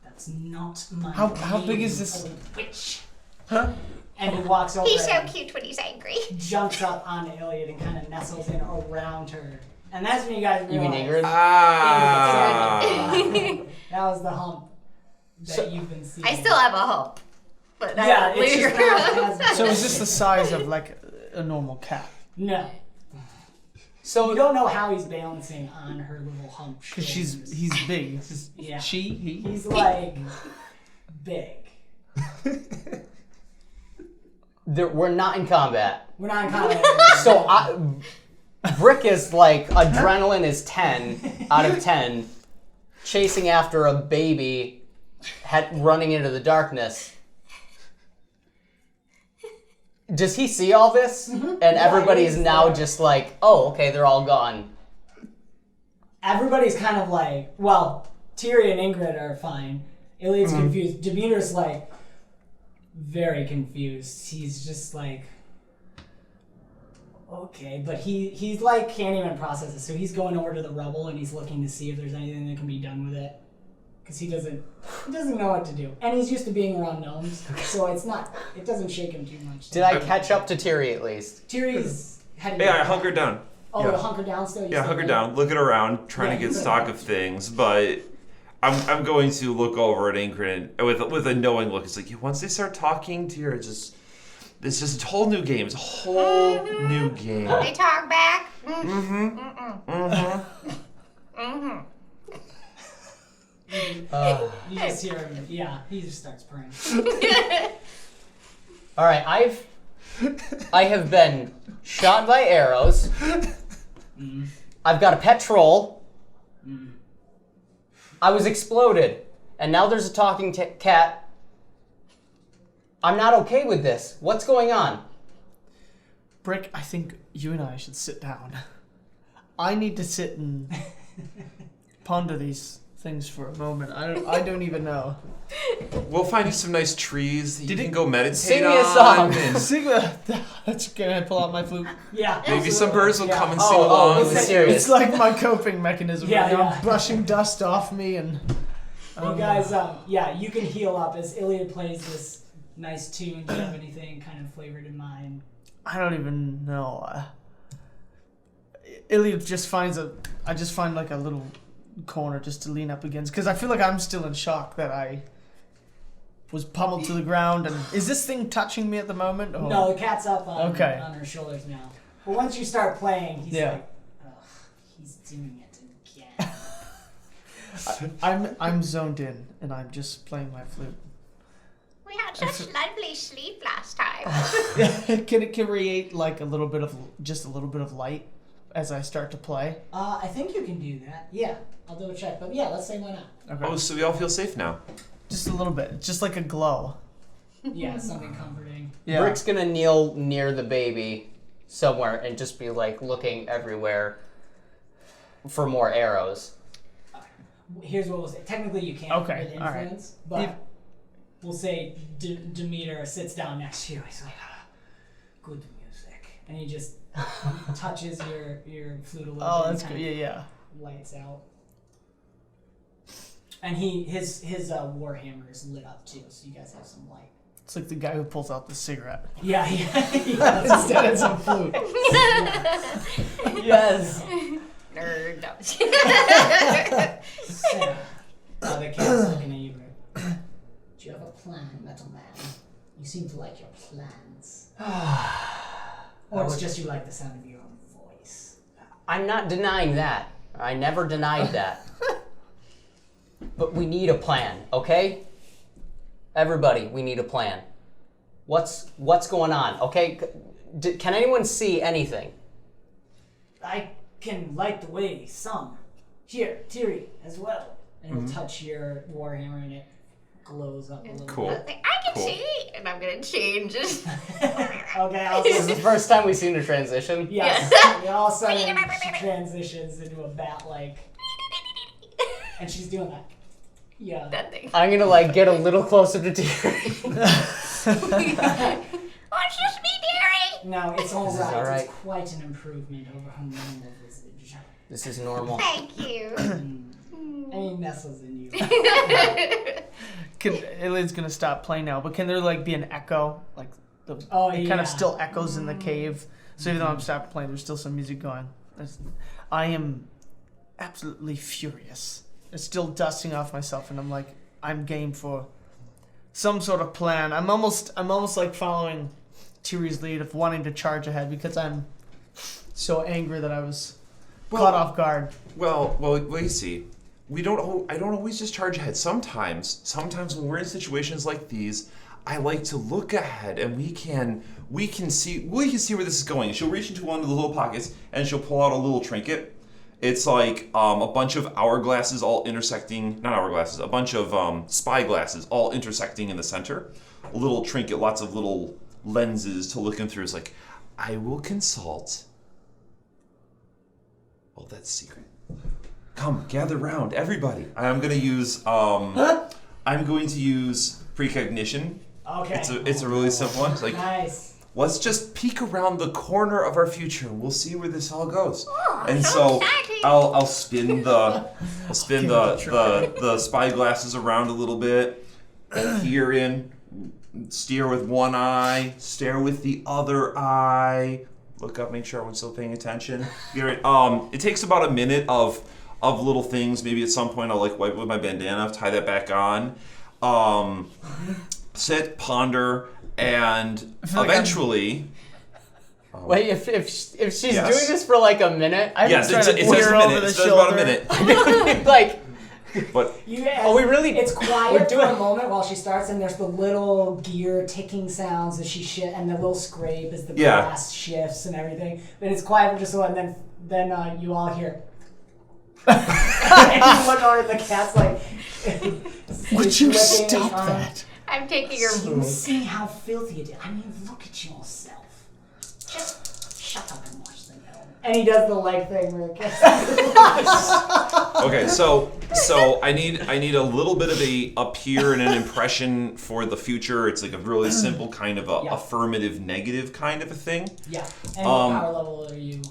[SPEAKER 1] That's not my
[SPEAKER 3] How big
[SPEAKER 1] name,
[SPEAKER 3] is this?
[SPEAKER 1] old witch.
[SPEAKER 3] Huh?
[SPEAKER 1] And he walks over
[SPEAKER 2] He's so
[SPEAKER 1] and
[SPEAKER 2] cute when he's angry.
[SPEAKER 1] jumps up on Iliad and kind of nestles in around her. And that's when you guys
[SPEAKER 5] You mean
[SPEAKER 1] realize
[SPEAKER 5] Ingrid?
[SPEAKER 1] that was the hump that you've been seeing.
[SPEAKER 2] I still have a hump. But
[SPEAKER 1] Yeah, it's just not as
[SPEAKER 3] So is this the size of like a normal cat?
[SPEAKER 1] No.
[SPEAKER 5] So
[SPEAKER 1] You don't know how he's balancing on her little hump.
[SPEAKER 3] Because
[SPEAKER 1] shoulders.
[SPEAKER 3] he's big.
[SPEAKER 1] Yeah.
[SPEAKER 3] He?
[SPEAKER 1] He's like big.
[SPEAKER 5] we're not in combat.
[SPEAKER 1] We're not in combat.
[SPEAKER 5] So Brick is like adrenaline is 10 out of 10, chasing after a baby, running into the darkness. Does he see all this?
[SPEAKER 1] Mm-hmm.
[SPEAKER 5] And everybody's now just like, oh, okay, they're all gone.
[SPEAKER 1] Everybody's kind of like, well, Tyria and Ingrid are fine. Iliad's confused. Demeter's like very confused. He's just like, okay, but he's like can't even process it. So he's going over to the rubble and he's looking to see if there's anything that can be done with it, because he doesn't know what to do, and he's used to being around gnomes, so it doesn't shake him too much.
[SPEAKER 5] Did I catch up to Tyri at least?
[SPEAKER 1] Tyria's heading.
[SPEAKER 4] Yeah, I hunkered down.
[SPEAKER 1] Oh,
[SPEAKER 4] yeah.
[SPEAKER 1] to hunker down still.
[SPEAKER 4] Yeah, hunker down, looking around, trying to get stock of things, but I'm going to look over at Ingrid with a knowing look. It's like once they start talking to her, it's just a whole new game. It's a whole new game.
[SPEAKER 2] They talk back.
[SPEAKER 1] You just hear him. Yeah, he just starts praying.
[SPEAKER 5] All right, I have been shot by arrows. I've got a pet troll. I was exploded, and now there's a talking cat. I'm not okay with this. What's going on?
[SPEAKER 3] Brick, I think you and I should sit down. I need to sit and ponder these things for a moment. I don't even know.
[SPEAKER 4] We'll find you some nice trees that you can go meditate
[SPEAKER 5] Sing me
[SPEAKER 4] on.
[SPEAKER 5] a song.
[SPEAKER 4] and
[SPEAKER 3] That's gonna pull out my flute.
[SPEAKER 1] Yeah.
[SPEAKER 4] maybe some birds will come and
[SPEAKER 5] Oh,
[SPEAKER 4] sing along.
[SPEAKER 5] it was serious.
[SPEAKER 3] It's like my coping mechanism.
[SPEAKER 1] Yeah,
[SPEAKER 3] right now.
[SPEAKER 1] yeah.
[SPEAKER 3] I'm brushing dust off me and.
[SPEAKER 1] You guys, you can heal up as Iliad plays this nice tune. Do you have anything kind of flavored in mind?
[SPEAKER 3] I don't even know. Iliad just finds I just find like a little corner just to lean up against, because I feel like I'm still in shock that I was pummeled to the ground. And is this thing touching me at the moment? Or?
[SPEAKER 1] No, the cat's up on her shoulders now. But once you start playing, he's like, ugh, he's doing it again.
[SPEAKER 3] I'm zoned in and I'm just playing my flute.
[SPEAKER 2] We had such lovely sleep last time.
[SPEAKER 3] Can it create like a little bit of light as I start to play?
[SPEAKER 1] I think you can do that. Yeah, I'll double check. But yeah, let's say why not.
[SPEAKER 3] Okay.
[SPEAKER 4] Oh, so we all feel safe now.
[SPEAKER 3] Just a little bit, just like a glow.
[SPEAKER 1] Yeah, something comforting.
[SPEAKER 3] Yeah.
[SPEAKER 5] Brick's gonna kneel near the baby somewhere and just be like looking everywhere for more arrows.
[SPEAKER 1] Here's what we'll say. Technically, you can't
[SPEAKER 3] Okay,
[SPEAKER 1] with
[SPEAKER 3] all right.
[SPEAKER 1] influence, but we'll say Demeter sits down next to you. He's like, good music. And he just touches your flute a little bit.
[SPEAKER 3] Oh,
[SPEAKER 1] and
[SPEAKER 3] that's good.
[SPEAKER 1] kinda
[SPEAKER 3] Yeah.
[SPEAKER 1] lights out. And his warhammer is lit up too, so you guys have some light.
[SPEAKER 3] It's like the guy who pulls out the cigarette.
[SPEAKER 1] Yeah. Instead of some flute.
[SPEAKER 5] Yes.
[SPEAKER 2] Nerd. No.
[SPEAKER 1] So, the cat's looking at you. Do you have a plan, Metal Man? You seem to like your plans. Or it's just you like the sound of your own voice.
[SPEAKER 5] I'm not denying that. I never denied that. But we need a plan, okay? Everybody, we need a plan. What's going on, okay? Can anyone see anything?
[SPEAKER 1] I can light the way some. Here, Tiri, as well. And he'll touch your warhammer and it glows up a little
[SPEAKER 4] Cool.
[SPEAKER 1] bit.
[SPEAKER 2] I can see, and I'm gonna change it.
[SPEAKER 1] Okay, I'll
[SPEAKER 5] This is the first time we've seen a transition.
[SPEAKER 1] Yes. And all of a sudden she transitions into a bat-like. And she's doing that. Yeah.
[SPEAKER 2] That thing.
[SPEAKER 5] I'm gonna like get a little closer to Terry.
[SPEAKER 2] Watch this be Derry.
[SPEAKER 1] No, it's all
[SPEAKER 5] This is
[SPEAKER 1] right.
[SPEAKER 5] all right.
[SPEAKER 1] It's quite an improvement over her normal visage.
[SPEAKER 5] This is normal.
[SPEAKER 2] Thank you.
[SPEAKER 1] Any nestles in you.
[SPEAKER 3] Iliad's gonna stop playing now, but can there like be an echo? Like it kind
[SPEAKER 1] yeah.
[SPEAKER 3] of still echoes in the cave. So even though I'm stopped playing, there's still some music going. I am absolutely furious. It's still dusting off myself, and I'm like, I'm game for some sort of plan. I'm almost like following Tiri's lead of wanting to charge ahead because I'm so angry that I was caught off guard.
[SPEAKER 4] Well, you see, I don't always just charge ahead. Sometimes when we're in situations like these, I like to look ahead, and we can see where this is going. She'll reach into one of the little pockets, and she'll pull out a little trinket. It's like a bunch of hourglasses all intersecting, not hourglasses, a bunch of spyglasses all intersecting in the center. A little trinket, lots of little lenses to look in through. It's like, I will consult. Oh, that's secret. Come, gather round, everybody. I'm going to use precognition.
[SPEAKER 1] Okay.
[SPEAKER 4] It's a really simple one. It's like,
[SPEAKER 1] Nice.
[SPEAKER 4] let's just peek around the corner of our future. We'll see where this all goes.
[SPEAKER 2] Oh,
[SPEAKER 4] And
[SPEAKER 2] so
[SPEAKER 4] so
[SPEAKER 2] exciting.
[SPEAKER 4] I'll spin the spyglasses around a little bit. Peer in, steer with one eye, stare with the other eye. Look up, make sure everyone's still paying attention. It takes about a minute of little things. Maybe at some point I'll like wipe it with my bandana, tie that back on. Sit, ponder, and eventually.
[SPEAKER 5] Wait, if she's
[SPEAKER 4] Yes.
[SPEAKER 5] doing this for like a minute,
[SPEAKER 4] Yes,
[SPEAKER 3] trying
[SPEAKER 4] it
[SPEAKER 3] to
[SPEAKER 4] takes
[SPEAKER 3] peer
[SPEAKER 4] a
[SPEAKER 3] over
[SPEAKER 4] minute.
[SPEAKER 3] the
[SPEAKER 4] It does about a
[SPEAKER 3] shoulder.
[SPEAKER 4] minute.
[SPEAKER 5] like,
[SPEAKER 4] But
[SPEAKER 5] are we really?
[SPEAKER 1] It's
[SPEAKER 5] we're
[SPEAKER 1] quiet for
[SPEAKER 5] doing-
[SPEAKER 1] a moment while she starts, and there's the little gear ticking sounds as she and the little scrape as the
[SPEAKER 4] Yeah.
[SPEAKER 1] glass shifts and everything. Then it's quiet for just a while, and then you all hear. And you look over, and the cat's like.
[SPEAKER 3] Would you
[SPEAKER 1] flipping
[SPEAKER 3] stop
[SPEAKER 1] on-
[SPEAKER 3] that?
[SPEAKER 2] I'm taking your.
[SPEAKER 1] You see how filthy it is. I mean, look at yourself. Just shut up and watch the film. And he does the leg thing where it gets.
[SPEAKER 4] okay, so I need a little bit of a up here and an impression for the future. It's like a really simple kind of a
[SPEAKER 1] Yeah.
[SPEAKER 4] affirmative negative kind of a thing.
[SPEAKER 1] Yeah. And what power level are you?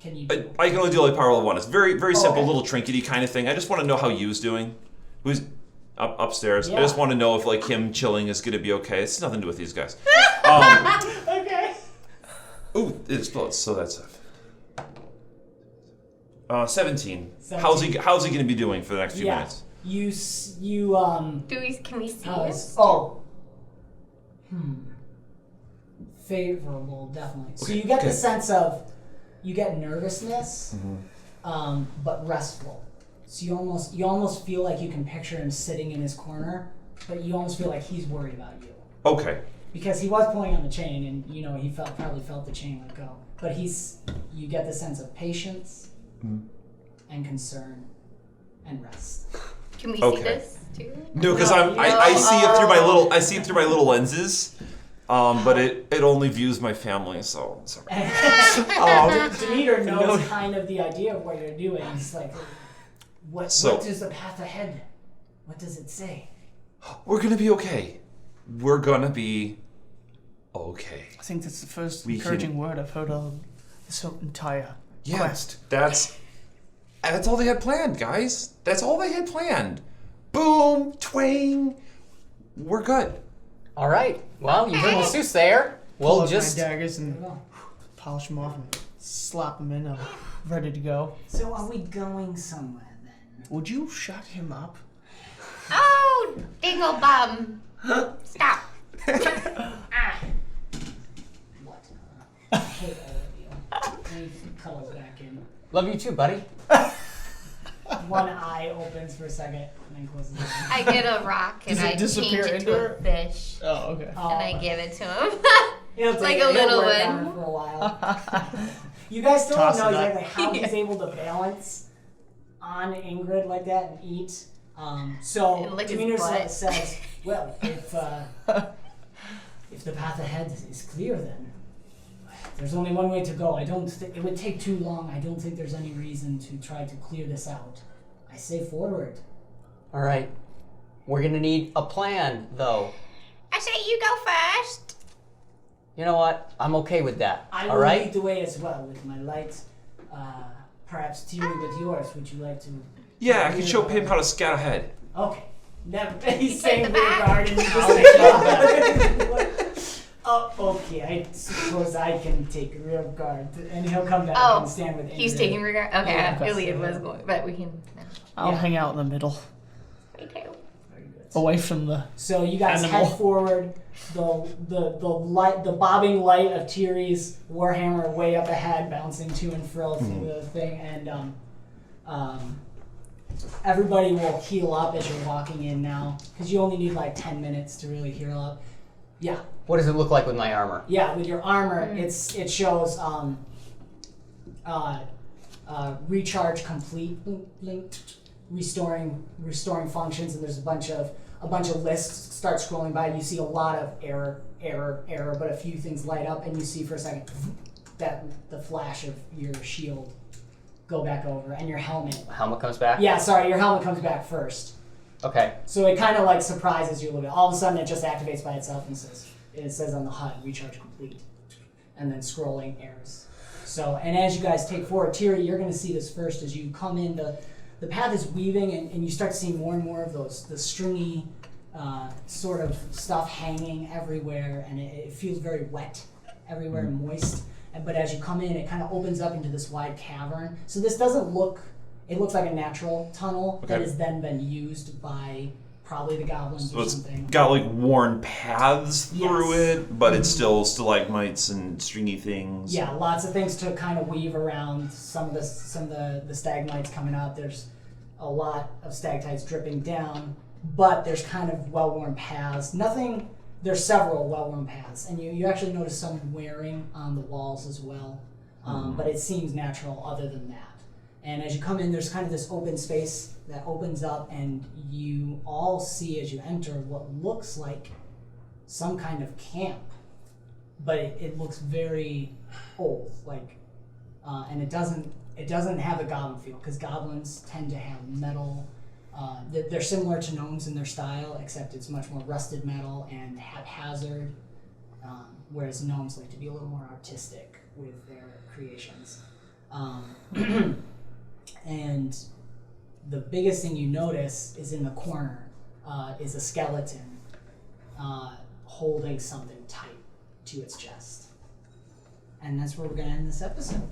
[SPEAKER 1] Can you do?
[SPEAKER 4] I can only do like power level 1. It's very simple,
[SPEAKER 1] Okay.
[SPEAKER 4] little trinkety kind of thing. I just want to know how Yu's doing. Who's upstairs?
[SPEAKER 1] Yeah.
[SPEAKER 4] I just want to know if like him chilling is gonna be okay. It's nothing to do with these guys.
[SPEAKER 1] Okay.
[SPEAKER 4] Ooh, it explodes. So that's 17.
[SPEAKER 1] 17.
[SPEAKER 4] How's he gonna be doing for the next few
[SPEAKER 1] Yeah.
[SPEAKER 4] minutes?
[SPEAKER 2] Can we see
[SPEAKER 1] How
[SPEAKER 2] it?
[SPEAKER 1] is, favorable, definitely. So
[SPEAKER 4] Okay,
[SPEAKER 1] you get the
[SPEAKER 4] good.
[SPEAKER 1] sense of, you get nervousness, but restful. So you almost feel like you can picture him sitting in his corner, but you almost feel like he's worried about you.
[SPEAKER 4] Okay.
[SPEAKER 1] Because he was pulling on the chain, and he probably felt the chain let go. But you get the sense of patience and concern and rest.
[SPEAKER 2] Can we see
[SPEAKER 4] Okay.
[SPEAKER 2] this too?
[SPEAKER 4] No, because
[SPEAKER 1] No,
[SPEAKER 4] I see it through my little lenses. But it only views my family, so sorry.
[SPEAKER 1] Demeter knows kind of the idea of what you're doing. He's like, what is the path ahead? What does it say?
[SPEAKER 4] We're gonna be okay. We're gonna be okay.
[SPEAKER 3] I think that's the first
[SPEAKER 4] We
[SPEAKER 3] encouraging
[SPEAKER 4] can-
[SPEAKER 3] word I've heard of this entire
[SPEAKER 4] Yeah,
[SPEAKER 3] quest.
[SPEAKER 4] that's all they had planned, guys. That's all they had planned. Boom, twang. We're good.
[SPEAKER 5] All right. Well, you bring the suits there.
[SPEAKER 3] Pull
[SPEAKER 5] We'll
[SPEAKER 3] out
[SPEAKER 5] just.
[SPEAKER 3] my daggers and polish them off and slap them in. I'm ready to go.
[SPEAKER 1] So are we going somewhere then?
[SPEAKER 3] Would you shut him up?
[SPEAKER 2] Oh, dingle bum. Stop.
[SPEAKER 1] What? I hate all of you. He cuddles back in.
[SPEAKER 5] Love you too, buddy.
[SPEAKER 1] One eye opens for a second and then closes again.
[SPEAKER 2] I get a rock and
[SPEAKER 3] Does it
[SPEAKER 2] I
[SPEAKER 3] disappear
[SPEAKER 2] change it
[SPEAKER 3] into
[SPEAKER 2] to
[SPEAKER 3] her?
[SPEAKER 2] a fish.
[SPEAKER 3] Oh, okay.
[SPEAKER 1] Oh,
[SPEAKER 2] And I give it to him.
[SPEAKER 1] he'll
[SPEAKER 2] It's
[SPEAKER 1] take
[SPEAKER 2] like a
[SPEAKER 1] it. He'll
[SPEAKER 2] little
[SPEAKER 1] work
[SPEAKER 2] one.
[SPEAKER 1] on it for a while. You guys still
[SPEAKER 3] Toss
[SPEAKER 1] don't know
[SPEAKER 3] it up.
[SPEAKER 1] exactly how he's able to balance on Ingrid like that and eat. So
[SPEAKER 2] And lick his
[SPEAKER 1] Demeter
[SPEAKER 2] butt.
[SPEAKER 1] says, well, if the path ahead is clear, then there's only one way to go. I don't think it would take too long. I don't think there's any reason to try to clear this out. I say forward.
[SPEAKER 5] All right. We're gonna need a plan, though.
[SPEAKER 2] I say you go first.
[SPEAKER 5] You know what? I'm okay with that.
[SPEAKER 1] I
[SPEAKER 5] All
[SPEAKER 1] will
[SPEAKER 5] right.
[SPEAKER 1] lead the way as well with my light. Perhaps Thierry with yours. Would you like to?
[SPEAKER 4] Yeah, I can show him how to scout ahead.
[SPEAKER 1] Okay. Never. He's
[SPEAKER 2] take
[SPEAKER 1] saying
[SPEAKER 2] the
[SPEAKER 1] rear
[SPEAKER 2] back.
[SPEAKER 1] guard and you just like, oh, okay. I suppose I can take rear guard, and he'll come back
[SPEAKER 2] Oh,
[SPEAKER 1] and stand with.
[SPEAKER 2] he's
[SPEAKER 1] Ingrid.
[SPEAKER 2] taking regard. Okay,
[SPEAKER 1] Yeah,
[SPEAKER 2] Iliad
[SPEAKER 1] so-
[SPEAKER 2] was going, but we can.
[SPEAKER 3] I'll
[SPEAKER 1] Yeah.
[SPEAKER 3] hang out in the middle,
[SPEAKER 2] Me too.
[SPEAKER 1] Very good.
[SPEAKER 3] away from the.
[SPEAKER 1] So you guys
[SPEAKER 3] Animal.
[SPEAKER 1] head forward. The bobbing light of Tiri's warhammer way up ahead, bouncing to and fro through the thing, and everybody will heal up as you're walking in now, because you only need like 10 minutes to really heal up. Yeah,
[SPEAKER 5] What does it look like with my armor?
[SPEAKER 1] yeah. With your armor, it shows recharge complete, blink, restoring functions, and there's a bunch of lists start scrolling by. You see a lot of error, but a few things light up, and you see for a second that the flash of your shield go back over, and your helmet.
[SPEAKER 5] Helmet comes back.
[SPEAKER 1] Yeah, sorry, your helmet comes back first.
[SPEAKER 5] Okay.
[SPEAKER 1] So it kind of like surprises you a little bit. All of a sudden, it just activates by itself and says on the HUD, recharge complete, and then scrolling errors. So, and as you guys take forward, Tiri, you're going to see this first as you come in. The path is weaving, and you start seeing more and more of the stringy sort of stuff hanging everywhere, and it feels very wet everywhere and moist. But as you come in, it kind of opens up into this wide cavern. So this doesn't look, it looks like a natural tunnel that
[SPEAKER 4] Okay.
[SPEAKER 1] has then been used by probably the goblins
[SPEAKER 4] So
[SPEAKER 1] or
[SPEAKER 4] it's
[SPEAKER 1] something.
[SPEAKER 4] got like worn paths through
[SPEAKER 1] Yes.
[SPEAKER 4] it, but it's still stalagmites and stringy things.
[SPEAKER 1] Yeah, lots of things to kind of weave around. Some of the stalagmites coming out. There's a lot of stalactites dripping down, but there's kind of well-worn paths. Nothing. There's several well-worn paths, and you actually notice some wearing on the walls as well. But it seems natural other than that. And as you come in, there's kind of this open space that opens up, and you all see as you enter what looks like some kind of camp, but it looks very old, like, and it doesn't have a goblin feel, because goblins tend to have metal. They're similar to gnomes in their style, except it's much more rusted metal and haphazard, whereas gnomes like to be a little more artistic with their creations. And the biggest thing you notice is in the corner is a skeleton holding something tight to its chest. And that's where we're going to end this episode.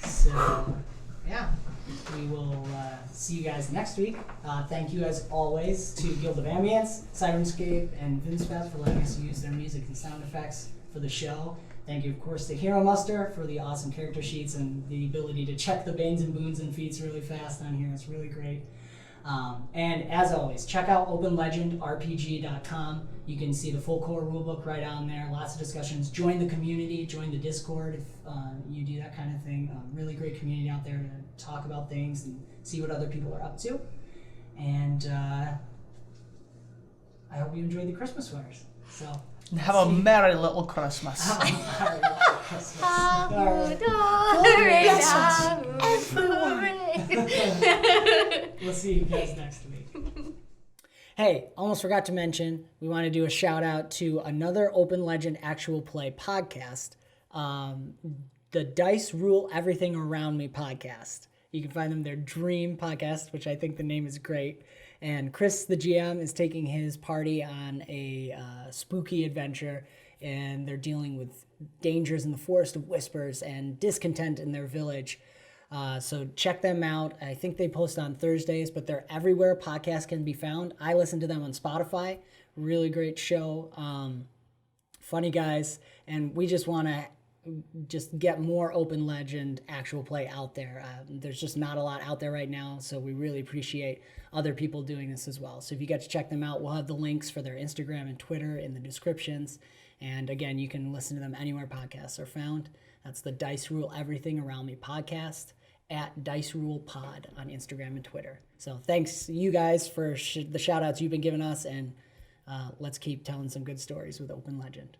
[SPEAKER 1] So, yeah, we will see you guys next week. Thank you, as always, to Guild of Ambience, Sirenscape, and Vincepath for letting us use their music and sound effects for the show. Thank you, of course, to Heromuster for the awesome character sheets and the ability to check the banes and boons and feats really fast on here. It's really great. And as always, check out openlegendrpg.com. You can see the full core rulebook right on there. Lots of discussions. Join the community. Join the Discord if you do that kind of thing. Really great community out there to talk about things and see what other people are up to. And I hope you enjoyed the Christmas winners. So
[SPEAKER 3] Have a merry little Christmas.
[SPEAKER 1] We'll see you guys next week. Hey, almost forgot to mention, we want to do a shout out to another Open Legend actual play podcast, the Dice Rule Everything Around Me podcast. You can find them their Dream podcast, which I think the name is great. And Chris, the GM, is taking his party on a spooky adventure, and they're dealing with dangers in the Forest of Whispers and discontent in their village. So check them out. I think they post on Thursdays, but they're everywhere podcasts can be found. I listen to them on Spotify. Really great show. Funny guys. And we just want to just get more Open Legend actual play out there. There's just not a lot out there right now, so we really appreciate other people doing this as well. So if you get to check them out, we'll have the links for their Instagram and Twitter in the descriptions. And again, you can listen to them anywhere podcasts are found. That's the Dice Rule Everything Around Me podcast at Dice Rule Pod on Instagram and Twitter. So thanks you guys for the shout outs you've been giving us, and let's keep telling some good stories with Open Legend.